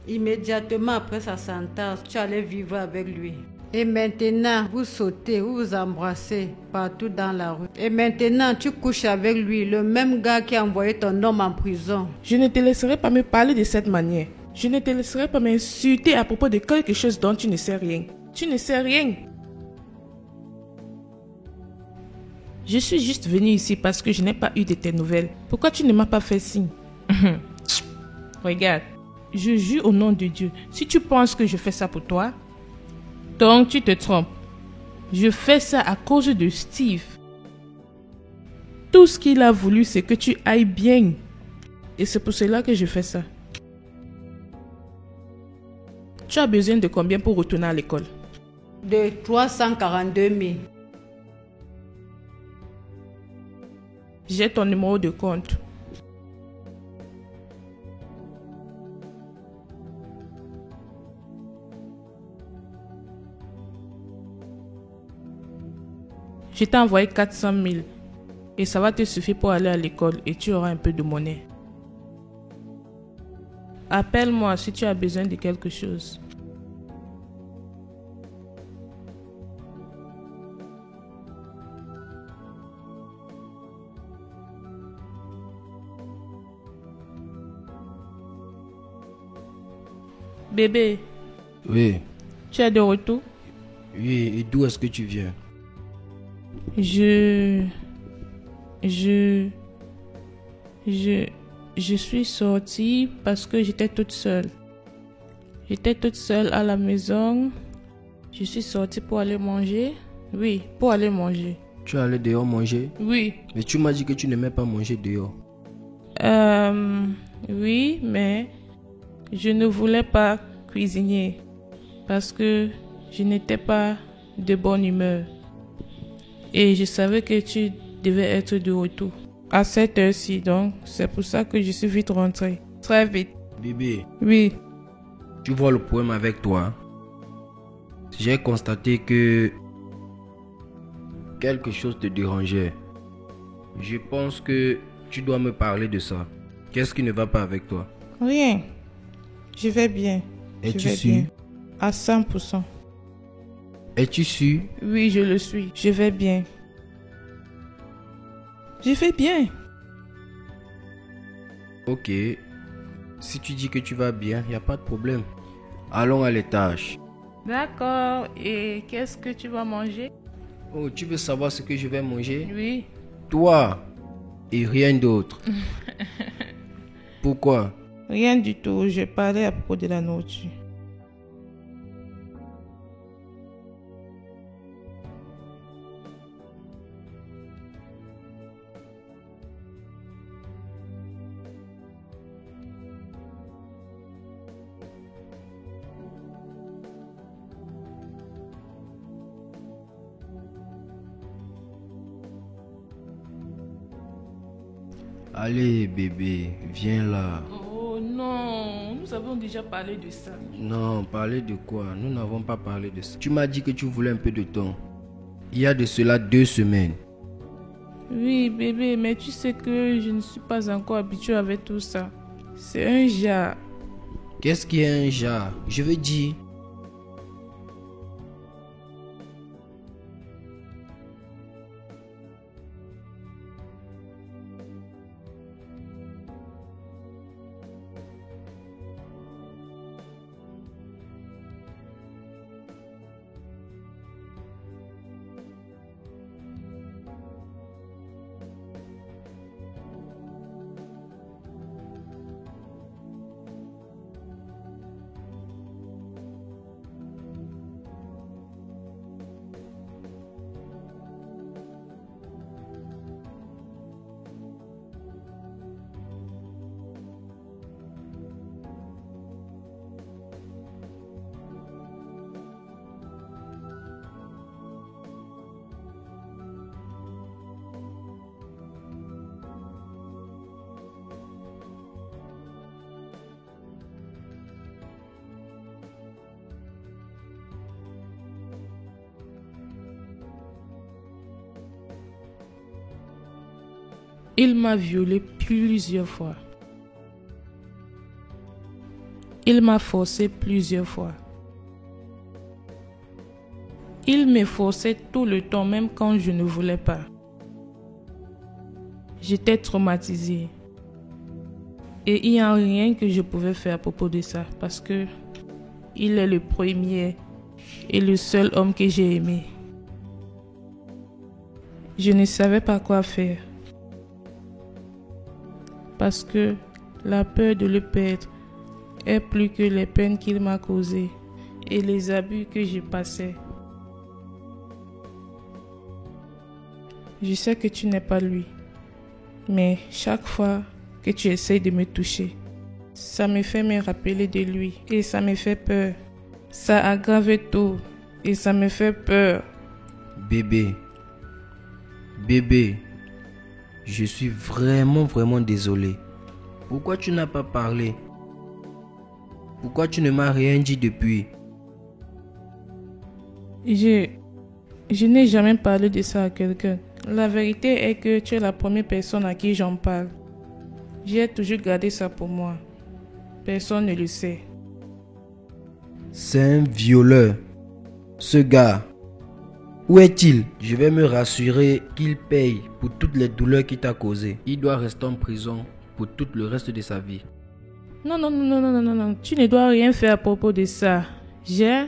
Immédiatement après sa sentence, tu allais vivre avec lui. Et maintenant, vous sautez, vous vous embrassez partout dans la rue. Et maintenant, tu couches avec lui, le même gars qui a envoyé ton homme en prison. Je ne te laisserai pas me parler de cette manière. Je ne te laisserai pas m'insulter à propos de quelque chose dont tu ne sais rien. Tu ne sais rien. Je suis juste venue ici parce que je n'ai pas eu de tes nouvelles. Pourquoi tu ne m'as pas fait signe? Regarde, je jure au nom de Dieu, si tu penses que je fais ça pour toi, donc tu te trompes. Je fais ça à cause de Steve. Tout ce qu'il a voulu, c'est que tu ailles bien. Et c'est pour cela que je fais ça. Tu as besoin de combien pour retourner à l'école? De 342 000. J'ai ton numéro de compte. Je t'ai envoyé 400 000 et ça va te suffire pour aller à l'école et tu auras un peu de monnaie. Appelle-moi si tu as besoin de quelque chose. Bébé, Oui, tu es de retour? oui, et d'où est-ce que tu viens? Je suis sortie parce que j'étais toute seule. J'étais toute seule à la maison. Je suis sortie pour aller manger. Oui, pour aller manger. Tu es allé dehors manger? Oui. Mais tu m'as dit que tu n'aimais pas manger dehors. Oui, mais je ne voulais pas cuisiner parce que je n'étais pas de bonne humeur. Et je savais que tu devais être de retour à cette heure-ci, donc c'est pour ça que je suis vite rentrée. Très vite. Bébé, Oui. tu vois le problème avec toi? J'ai constaté que quelque chose te dérangeait. Je pense que tu dois me parler de ça. Qu'est-ce qui ne va pas avec toi? Rien. Je vais bien. Es-tu Je vais sûr? bien. À 100%. Es-tu sûr? Oui, je le suis. Je vais bien. Je vais bien. Ok. Si tu dis que tu vas bien, il n'y a pas de problème. Allons à l'étage. D'accord. Et qu'est-ce que tu vas manger? Oh, tu veux savoir ce que je vais manger? Oui. Toi et rien d'autre. Pourquoi? Rien du tout. Je parlais à propos de la nourriture. Allez, bébé, viens là. Oh non, nous avons déjà parlé de ça. Non, parler de quoi? Nous n'avons pas parlé de ça. Tu m'as dit que tu voulais un peu de temps. Il y a de cela 2 semaines. Oui, bébé, mais tu sais que je ne suis pas encore habituée avec tout ça. C'est un jar. Qu'est-ce qui est un jar? Je veux dire... Il m'a violée plusieurs fois. Il m'a forcé plusieurs fois. Il me forçait tout le temps, même quand je ne voulais pas. J'étais traumatisée. Et il n'y a rien que je pouvais faire à propos de ça, parce que il est le premier et le seul homme que j'ai aimé. Je ne savais pas quoi faire. Parce que la peur de le perdre est plus que les peines qu'il m'a causées et les abus que j'ai passés. Je sais que tu n'es pas lui, mais chaque fois que tu essayes de me toucher, ça me fait me rappeler de lui et ça me fait peur. Ça aggrave tout et ça me fait peur. Bébé, je suis vraiment désolé. Pourquoi tu n'as pas parlé? Pourquoi tu ne m'as rien dit depuis? Je n'ai jamais parlé de ça à quelqu'un. La vérité est que tu es la première personne à qui j'en parle. J'ai toujours gardé ça pour moi. Personne ne le sait. C'est un violeur. Ce gars, où est-il? Je vais me rassurer qu'il paye pour toutes les douleurs qu'il t'a causées. Il doit rester en prison pour tout le reste de sa vie. Non. Tu ne dois rien faire à propos de ça. J'ai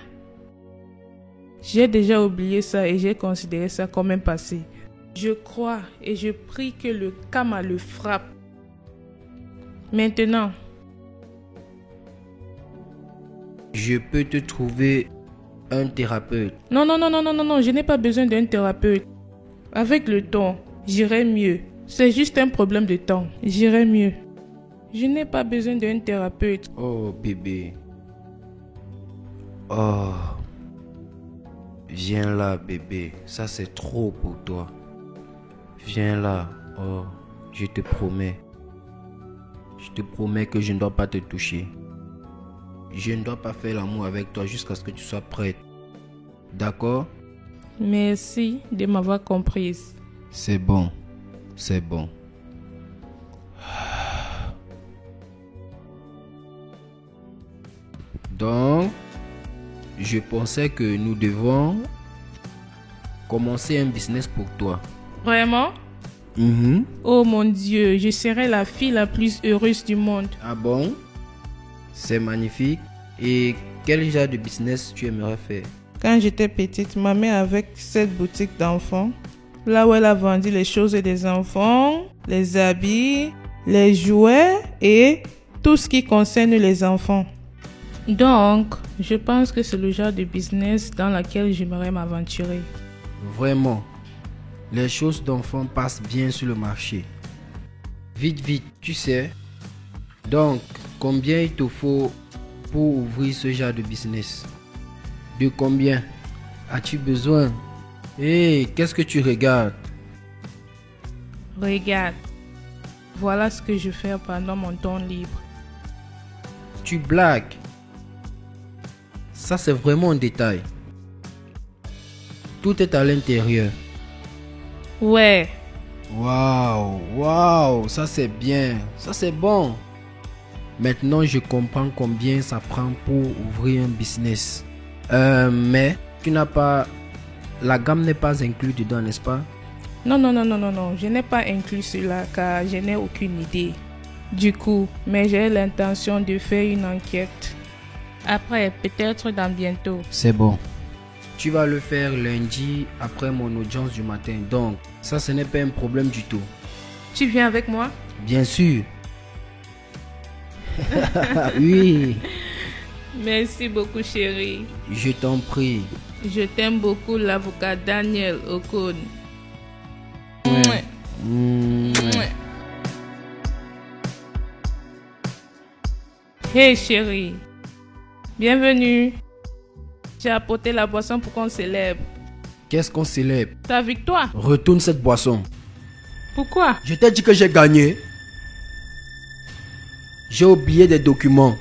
déjà oublié ça et j'ai considéré ça comme un passé. Je crois et je prie que le karma le frappe. Maintenant, je peux te trouver un thérapeute. Non, je n'ai pas besoin d'un thérapeute. Avec le temps, j'irai mieux. C'est juste un problème de temps. J'irai mieux. Je n'ai pas besoin d'un thérapeute. Oh, bébé. Oh. Viens là, bébé. Ça, c'est trop pour toi. Viens là. Oh, je te promets. Je te promets que je ne dois pas te toucher. Je ne dois pas faire l'amour avec toi jusqu'à ce que tu sois prête. D'accord? Merci de m'avoir comprise. C'est bon. C'est bon. Donc, je pensais que nous devons commencer un business pour toi. Vraiment? Oh mon Dieu, je serai la fille la plus heureuse du monde. Ah bon? C'est magnifique. Et quel genre de business tu aimerais faire? Quand j'étais petite, ma mère avait cette boutique d'enfants. Là où elle a vendu les choses des enfants, les habits, les jouets et tout ce qui concerne les enfants. Donc, je pense que c'est le genre de business dans lequel j'aimerais m'aventurer. Vraiment, les choses d'enfants passent bien sur le marché. Vite, tu sais. Donc, combien il te faut pour ouvrir ce genre de business? De combien as-tu besoin? Hé, qu'est-ce que tu regardes? Regarde, voilà ce que je fais pendant mon temps libre. Tu blagues? Ça, c'est vraiment un détail. Tout est à l'intérieur. Ouais. Waouh, ça c'est bien, ça c'est bon. Maintenant, je comprends combien ça prend pour ouvrir un business. Mais tu n'as pas... La gamme n'est pas inclue dedans, n'est-ce pas? Non, je n'ai pas inclus cela car je n'ai aucune idée. Du coup, mais j'ai l'intention de faire une enquête. Après, peut-être dans bientôt. C'est bon. Tu vas le faire lundi après mon audience du matin. Donc, ça, ce n'est pas un problème du tout. Tu viens avec moi? Bien sûr. Oui. Merci beaucoup, chérie. Je t'en prie. Je t'aime beaucoup, l'avocat Daniel Okon. Hey, chérie. Bienvenue. J'ai apporté la boisson pour qu'on célèbre. Qu'est-ce qu'on célèbre? Ta victoire. Retourne cette boisson. Pourquoi? Je t'ai dit que j'ai gagné. J'ai oublié des documents.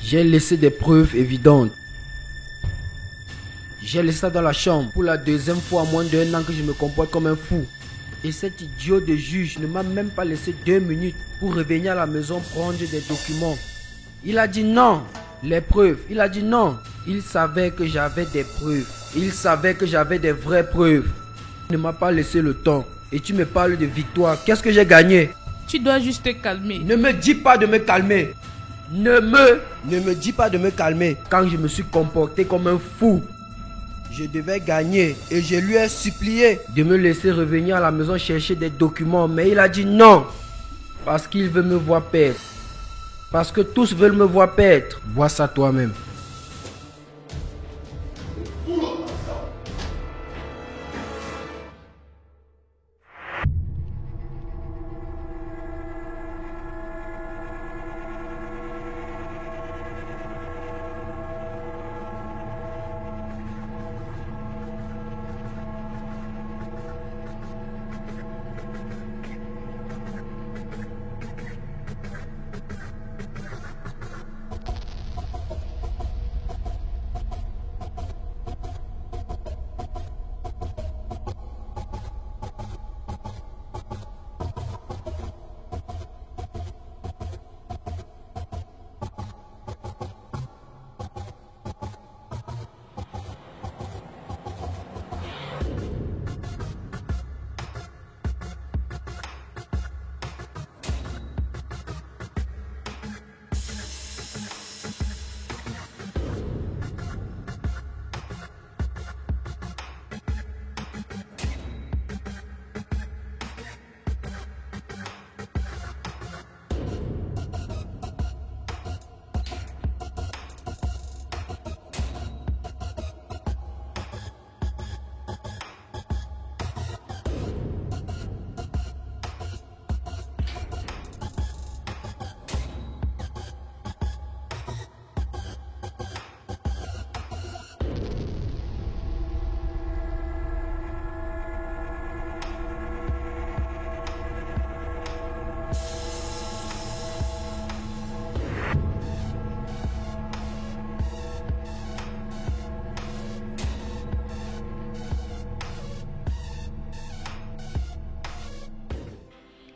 J'ai laissé des preuves évidentes. J'ai laissé ça dans la chambre pour la deuxième fois en moins d'1 an que je me comporte comme un fou. Et cet idiot de juge ne m'a même pas laissé 2 minutes pour revenir à la maison prendre des documents. Il a dit non. Les preuves. Il a dit non. Il savait que j'avais des preuves. Il savait que j'avais des vraies preuves. Il ne m'a pas laissé le temps. Et tu me parles de victoire. Qu'est-ce que j'ai gagné? Tu dois juste te calmer. Ne me dis pas de me calmer. Ne me dis pas de me calmer. Quand je me suis comporté comme un fou, je devais gagner et je lui ai supplié de me laisser revenir à la maison chercher des documents. Mais il a dit non. Parce qu'il veut me voir perdre. Parce que tous veulent me voir perdre. Vois ça toi-même.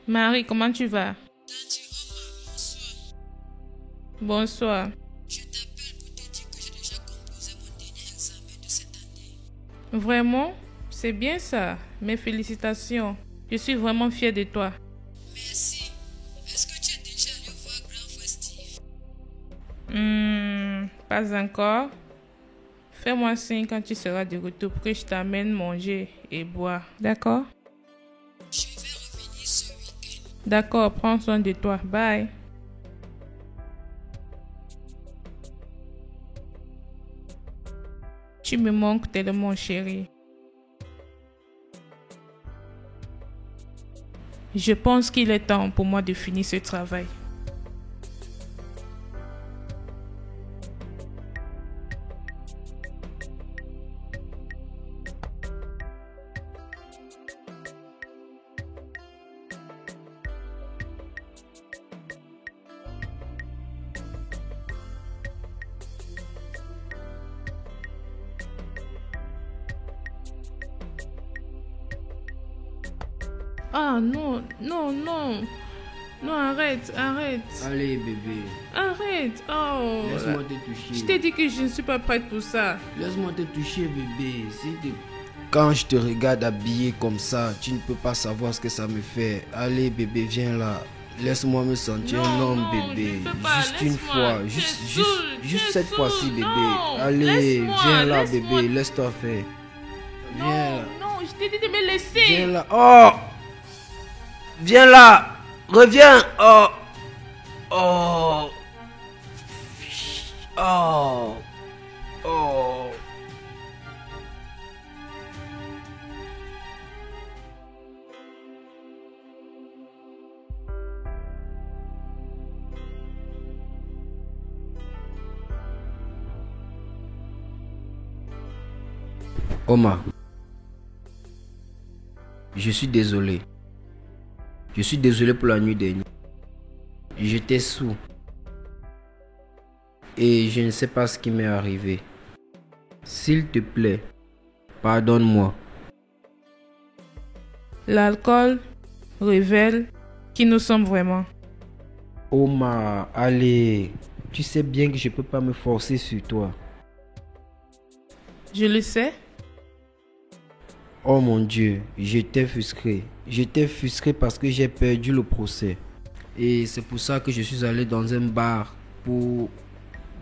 Marie, comment tu vas? Bonsoir. Je t'appelle pour te dire que j'ai déjà composé mon dernier examen de cette année. Vraiment? C'est bien ça. Mes félicitations. Je suis vraiment fière de toi. Merci. Est-ce que tu es déjà allé voir grand frère Steve? Pas encore. Fais-moi signe quand tu seras de retour pour que je t'amène manger et boire. D'accord? Je vais revenir ce week-end. D'accord, prends soin de toi. Bye. Tu me manques tellement, chérie. Je pense qu'il est temps pour moi de finir ce travail. Ah non, non, non. Non, arrête, arrête. Allez, bébé. Arrête. Oh. Laisse-moi te toucher. Je t'ai dit que je ne suis pas prête pour ça. Laisse-moi te toucher, bébé. Quand je te regarde habillé comme ça, tu ne peux pas savoir ce que ça me fait. Allez, bébé, viens là. Laisse-moi me sentir un homme, bébé. Juste une fois. Juste cette fois-ci, bébé. Allez, viens là, bébé. Laisse-toi faire. Viens là. Non, je t'ai dit de me laisser. Viens là. Oh! Viens là. Reviens. Oh. Oh. Oh. Oh. Omar, je suis désolé. Je suis désolé pour la nuit dernière. J'étais sous. Et je ne sais pas ce qui m'est arrivé. S'il te plaît, pardonne-moi. L'alcool révèle qui nous sommes vraiment. Omar, allez. Tu sais bien que je peux pas me forcer sur toi. Je le sais. Oh mon Dieu, j'étais frustré. J'étais frustré parce que j'ai perdu le procès. Et c'est pour ça que je suis allé dans un bar pour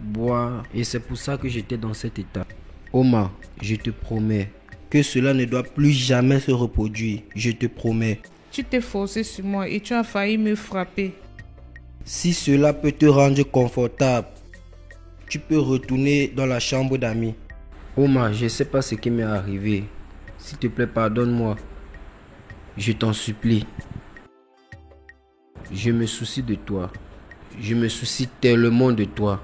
boire. Et c'est pour ça que j'étais dans cet état. Omar, je te promets que cela ne doit plus jamais se reproduire. Je te promets. Tu t'es forcé sur moi et tu as failli me frapper. Si cela peut te rendre confortable, tu peux retourner dans la chambre d'amis. Omar, je ne sais pas ce qui m'est arrivé. S'il te plaît, pardonne-moi. Je t'en supplie. Je me soucie de toi. Je me soucie tellement de toi.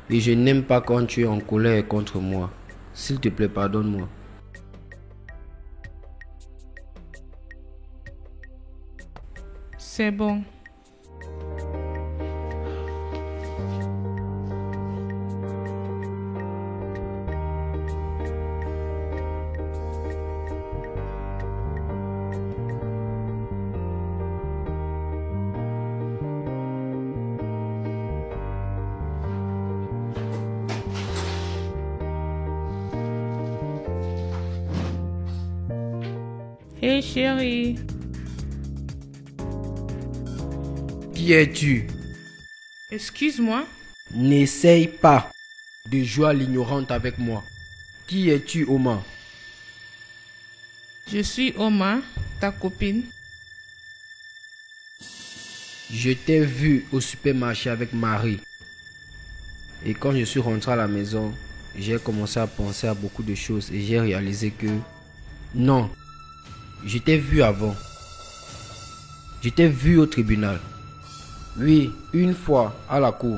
Et je n'aime pas quand tu es en colère contre moi. S'il te plaît, pardonne-moi. C'est bon. Hé chérie. Qui es-tu? Excuse-moi. N'essaye pas de jouer à l'ignorante avec moi. Qui es-tu, Omar? Je suis Omar, ta copine. Je t'ai vu au supermarché avec Marie. Et quand je suis rentré à la maison, j'ai commencé à penser à beaucoup de choses et j'ai réalisé que non, je t'ai vu avant. Je t'ai vu au tribunal. Oui, une fois à la cour.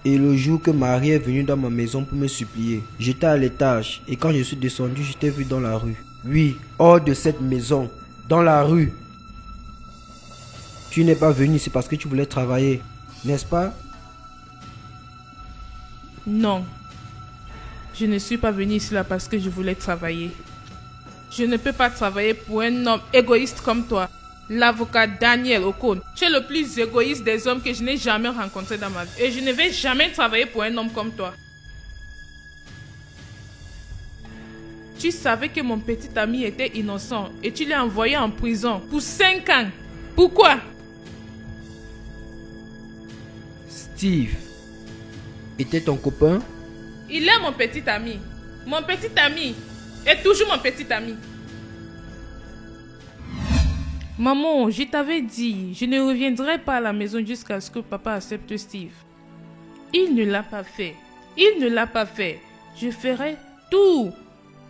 Et le jour que Marie est venue dans ma maison pour me supplier, j'étais à l'étage et quand je suis descendu, je t'ai vu dans la rue. Oui, hors de cette maison, dans la rue. Tu n'es pas venu ici parce que tu voulais travailler, n'est-ce pas? Non. Je ne suis pas venue ici là parce que je voulais travailler. Je ne peux pas travailler pour un homme égoïste comme toi. L'avocat Daniel Okon. Tu es le plus égoïste des hommes que je n'ai jamais rencontré dans ma vie. Et je ne vais jamais travailler pour un homme comme toi. Tu savais que mon petit ami était innocent et tu l'as envoyé en prison pour 5 ans. Pourquoi? Steve était ton copain? Il est mon petit ami. Mon petit ami est toujours mon petit ami. Maman, je t'avais dit, je ne reviendrai pas à la maison jusqu'à ce que papa accepte Steve. Il ne l'a pas fait. Il ne l'a pas fait. Je ferai tout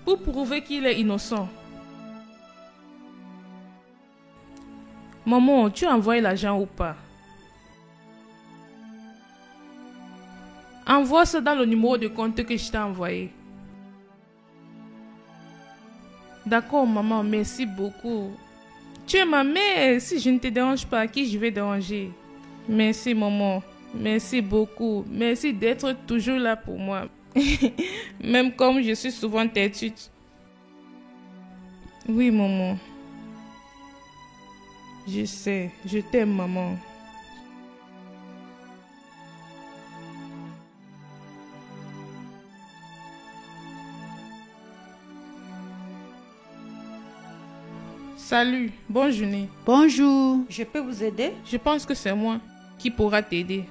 pour prouver qu'il est innocent. Maman, tu as envoyé l'argent ou pas? Envoie ça dans le numéro de compte que je t'ai envoyé. D'accord, maman, merci beaucoup. Tu es ma mère, si je ne te dérange pas, qui je vais déranger? Merci, maman. Merci beaucoup. Merci d'être toujours là pour moi. Même comme je suis souvent têtue. Oui, maman. Je sais, je t'aime, maman. Salut, bonne journée. Bonjour, je peux vous aider? Je pense que c'est moi qui pourra t'aider.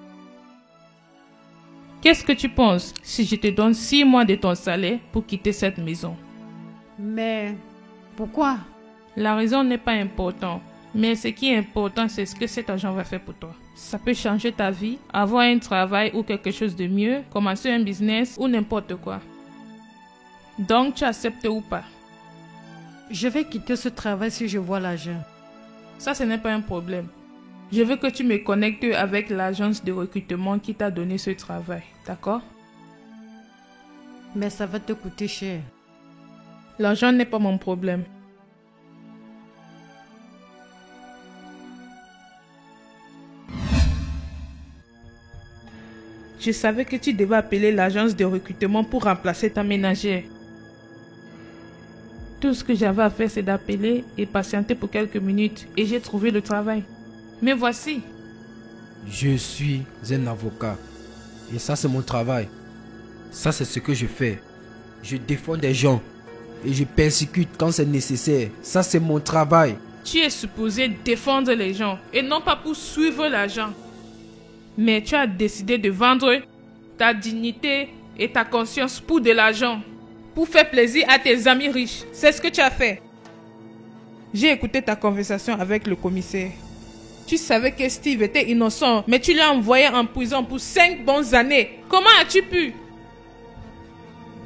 Qu'est-ce que tu penses si je te donne 6 mois de ton salaire pour quitter cette maison? Mais pourquoi? La raison n'est pas importante, mais ce qui est important, c'est ce que cet argent va faire pour toi. Ça peut changer ta vie, avoir un travail ou quelque chose de mieux, commencer un business ou n'importe quoi. Donc, tu acceptes ou pas? Je vais quitter ce travail si je vois l'argent. Ça, ce n'est pas un problème. Je veux que tu me connectes avec l'agence de recrutement qui t'a donné ce travail, d'accord? Mais ça va te coûter cher. L'argent n'est pas mon problème. Je savais que tu devais appeler l'agence de recrutement pour remplacer ta ménagère. Tout ce que j'avais à faire, c'est d'appeler et patienter pour quelques minutes et j'ai trouvé le travail. Mais voici. Je suis un avocat. Et ça, c'est mon travail. Ça, c'est ce que je fais. Je défends des gens. Et je persécute quand c'est nécessaire. Ça, c'est mon travail. Tu es supposé défendre les gens et non pas pour suivre l'argent. Mais tu as décidé de vendre ta dignité et ta conscience pour de l'argent. Pour faire plaisir à tes amis riches. C'est ce que tu as fait. J'ai écouté ta conversation avec le commissaire. Tu savais que Steve était innocent, mais tu l'as envoyé en prison pour 5 bonnes années. Comment as-tu pu?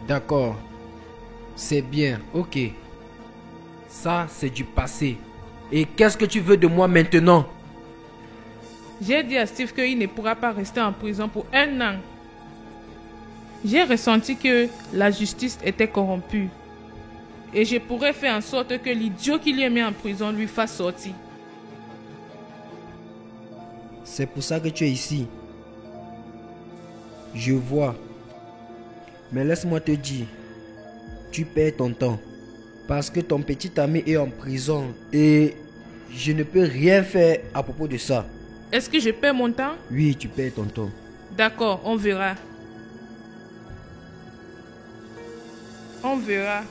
D'accord. C'est bien, ok. Ça, c'est du passé. Et qu'est-ce que tu veux de moi maintenant? J'ai dit à Steve qu'il ne pourra pas rester en prison pour 1 an. J'ai ressenti que la justice était corrompue. Et je pourrais faire en sorte que l'idiot qui lui a mis en prison lui fasse sortir. C'est pour ça que tu es ici. Je vois. Mais laisse-moi te dire, tu perds ton temps. Parce que ton petit ami est en prison et je ne peux rien faire à propos de ça. Est-ce que je perds mon temps? Oui, tu perds ton temps. D'accord, on verra. On verra.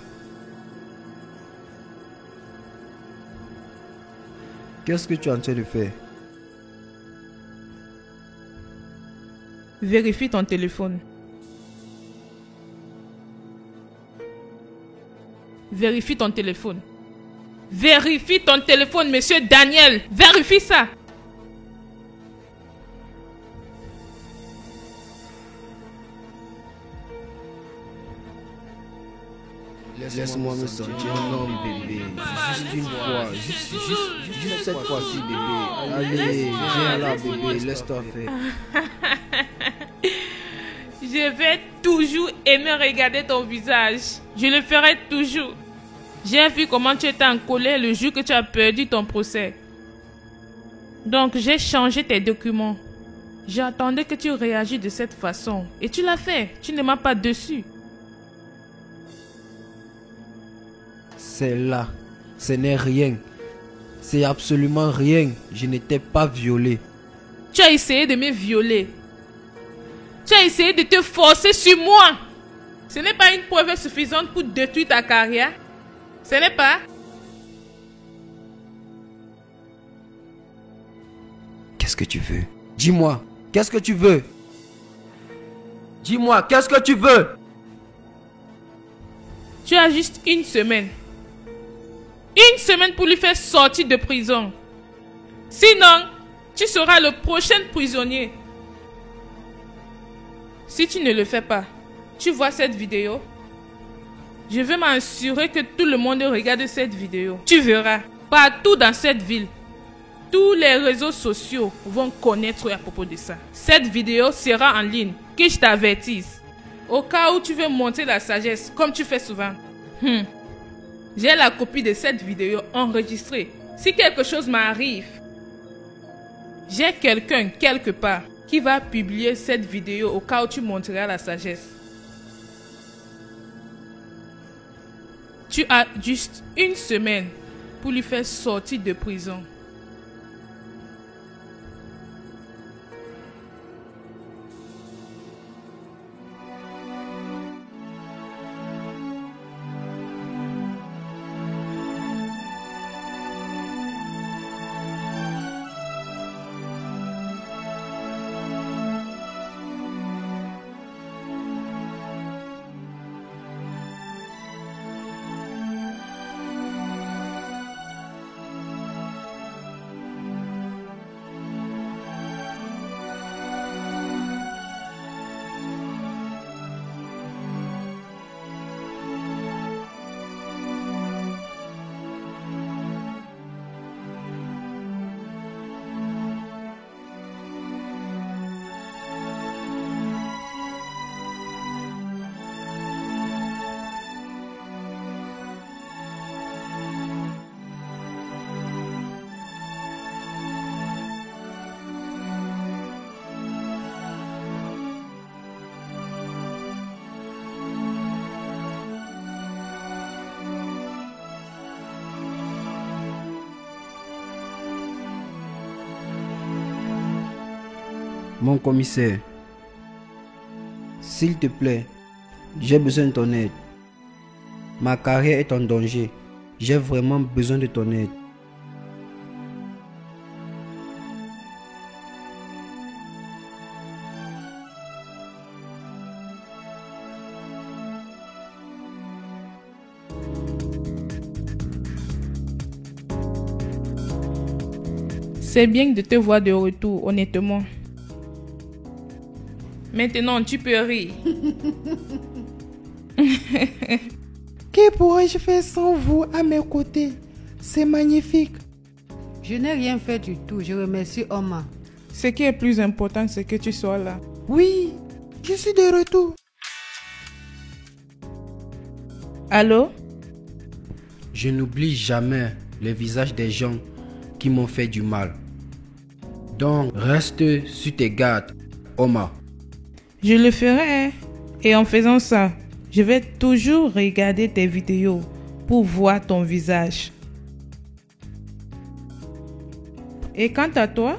Qu'est-ce que tu es en train de faire? Vérifie ton téléphone. Vérifie ton téléphone. Vérifie ton téléphone, monsieur Daniel. Vérifie ça. Laisse-moi me sentir un homme, bébé. Juste une fois. Juste cette fois-ci, bébé. Allez, viens là, bébé. Laisse-toi faire. Je vais toujours aimer regarder ton visage. Je le ferai toujours. J'ai vu comment tu étais en colère le jour que tu as perdu ton procès. Donc j'ai changé tes documents. J'attendais que tu réagisses de cette façon. Et tu l'as fait. Tu ne m'as pas dessus. C'est là. Ce n'est rien. C'est absolument rien. Je n'étais pas violé. Tu as essayé de me violer. Tu as essayé de te forcer sur moi. Ce n'est pas une preuve suffisante pour détruire ta carrière. Ce n'est pas. Qu'est-ce que tu veux? Dis-moi. Qu'est-ce que tu veux? Dis-moi, qu'est-ce que tu veux? Tu as juste 1 semaine. 1 semaine pour lui faire sortir de prison. Sinon, tu seras le prochain prisonnier. Si tu ne le fais pas, tu vois cette vidéo? Je vais m'assurer que tout le monde regarde cette vidéo. Tu verras, partout dans cette ville, tous les réseaux sociaux vont connaître à propos de ça. Cette vidéo sera en ligne, que je t'avertisse. Au cas où tu veux montrer la sagesse, comme tu fais souvent. J'ai la copie de cette vidéo enregistrée. Si quelque chose m'arrive, j'ai quelqu'un quelque part qui va publier cette vidéo au cas où tu montreras la sagesse. Tu as juste 1 semaine pour lui faire sortir de prison. Mon commissaire, S'il te plaît, j'ai besoin de ton aide. Ma carrière est en danger. J'ai vraiment besoin de ton aide. C'est bien de te voir de retour, honnêtement. Maintenant, tu peux rire. Que pourrais-je faire sans vous à mes côtés? C'est magnifique. Je n'ai rien fait du tout. Je remercie Omar. Ce qui est plus important, c'est que tu sois là. Oui, je suis de retour. Allô? je n'oublie jamais les visages des gens qui m'ont fait du mal. Donc, reste sur tes gardes, Omar. Je le ferai. Hein. Et en faisant ça, je vais toujours regarder tes vidéos pour voir ton visage. Et quant à toi,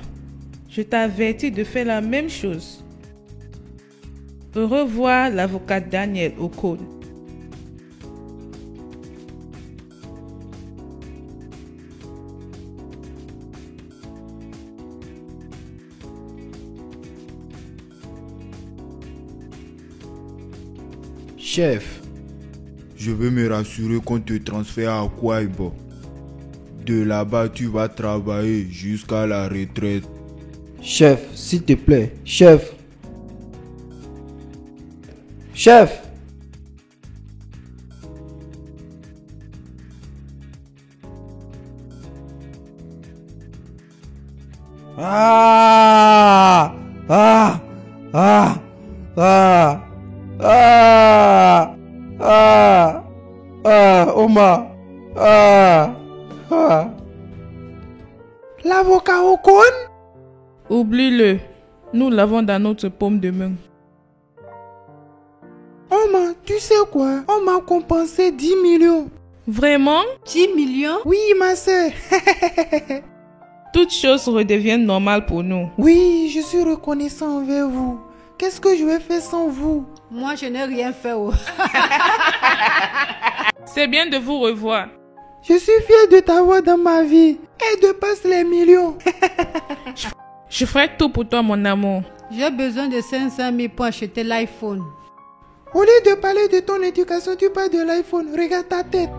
je t'avertis de faire la même chose. Au revoir, l'avocat Daniel Ocon. Chef, Je veux me rassurer qu'on te transfère à Akwa Ibom. De là-bas, tu vas travailler jusqu'à la retraite. Chef, s'il te plaît. Chef. Chef. Ah! Ah! Ah! Ah! Ah! Ah! Ah! Omar! Ah! Ah! L'avocat Ocon? Oublie-le. Nous l'avons dans notre paume de main. Omar, tu sais quoi? On m'a compensé 10 millions. Vraiment? 10 millions? Oui, ma soeur. Toutes choses redeviennent normales pour nous. Oui, je suis reconnaissant envers vous. Qu'est-ce que je vais faire sans vous? Moi, je n'ai rien fait. Oh. C'est bien de vous revoir. Je suis fier de t'avoir dans ma vie et de passer les millions. Je ferai tout pour toi, mon amour. J'ai besoin de 500 000 pour acheter l'iPhone. Au lieu de parler de ton éducation, tu parles de l'iPhone. Regarde ta tête.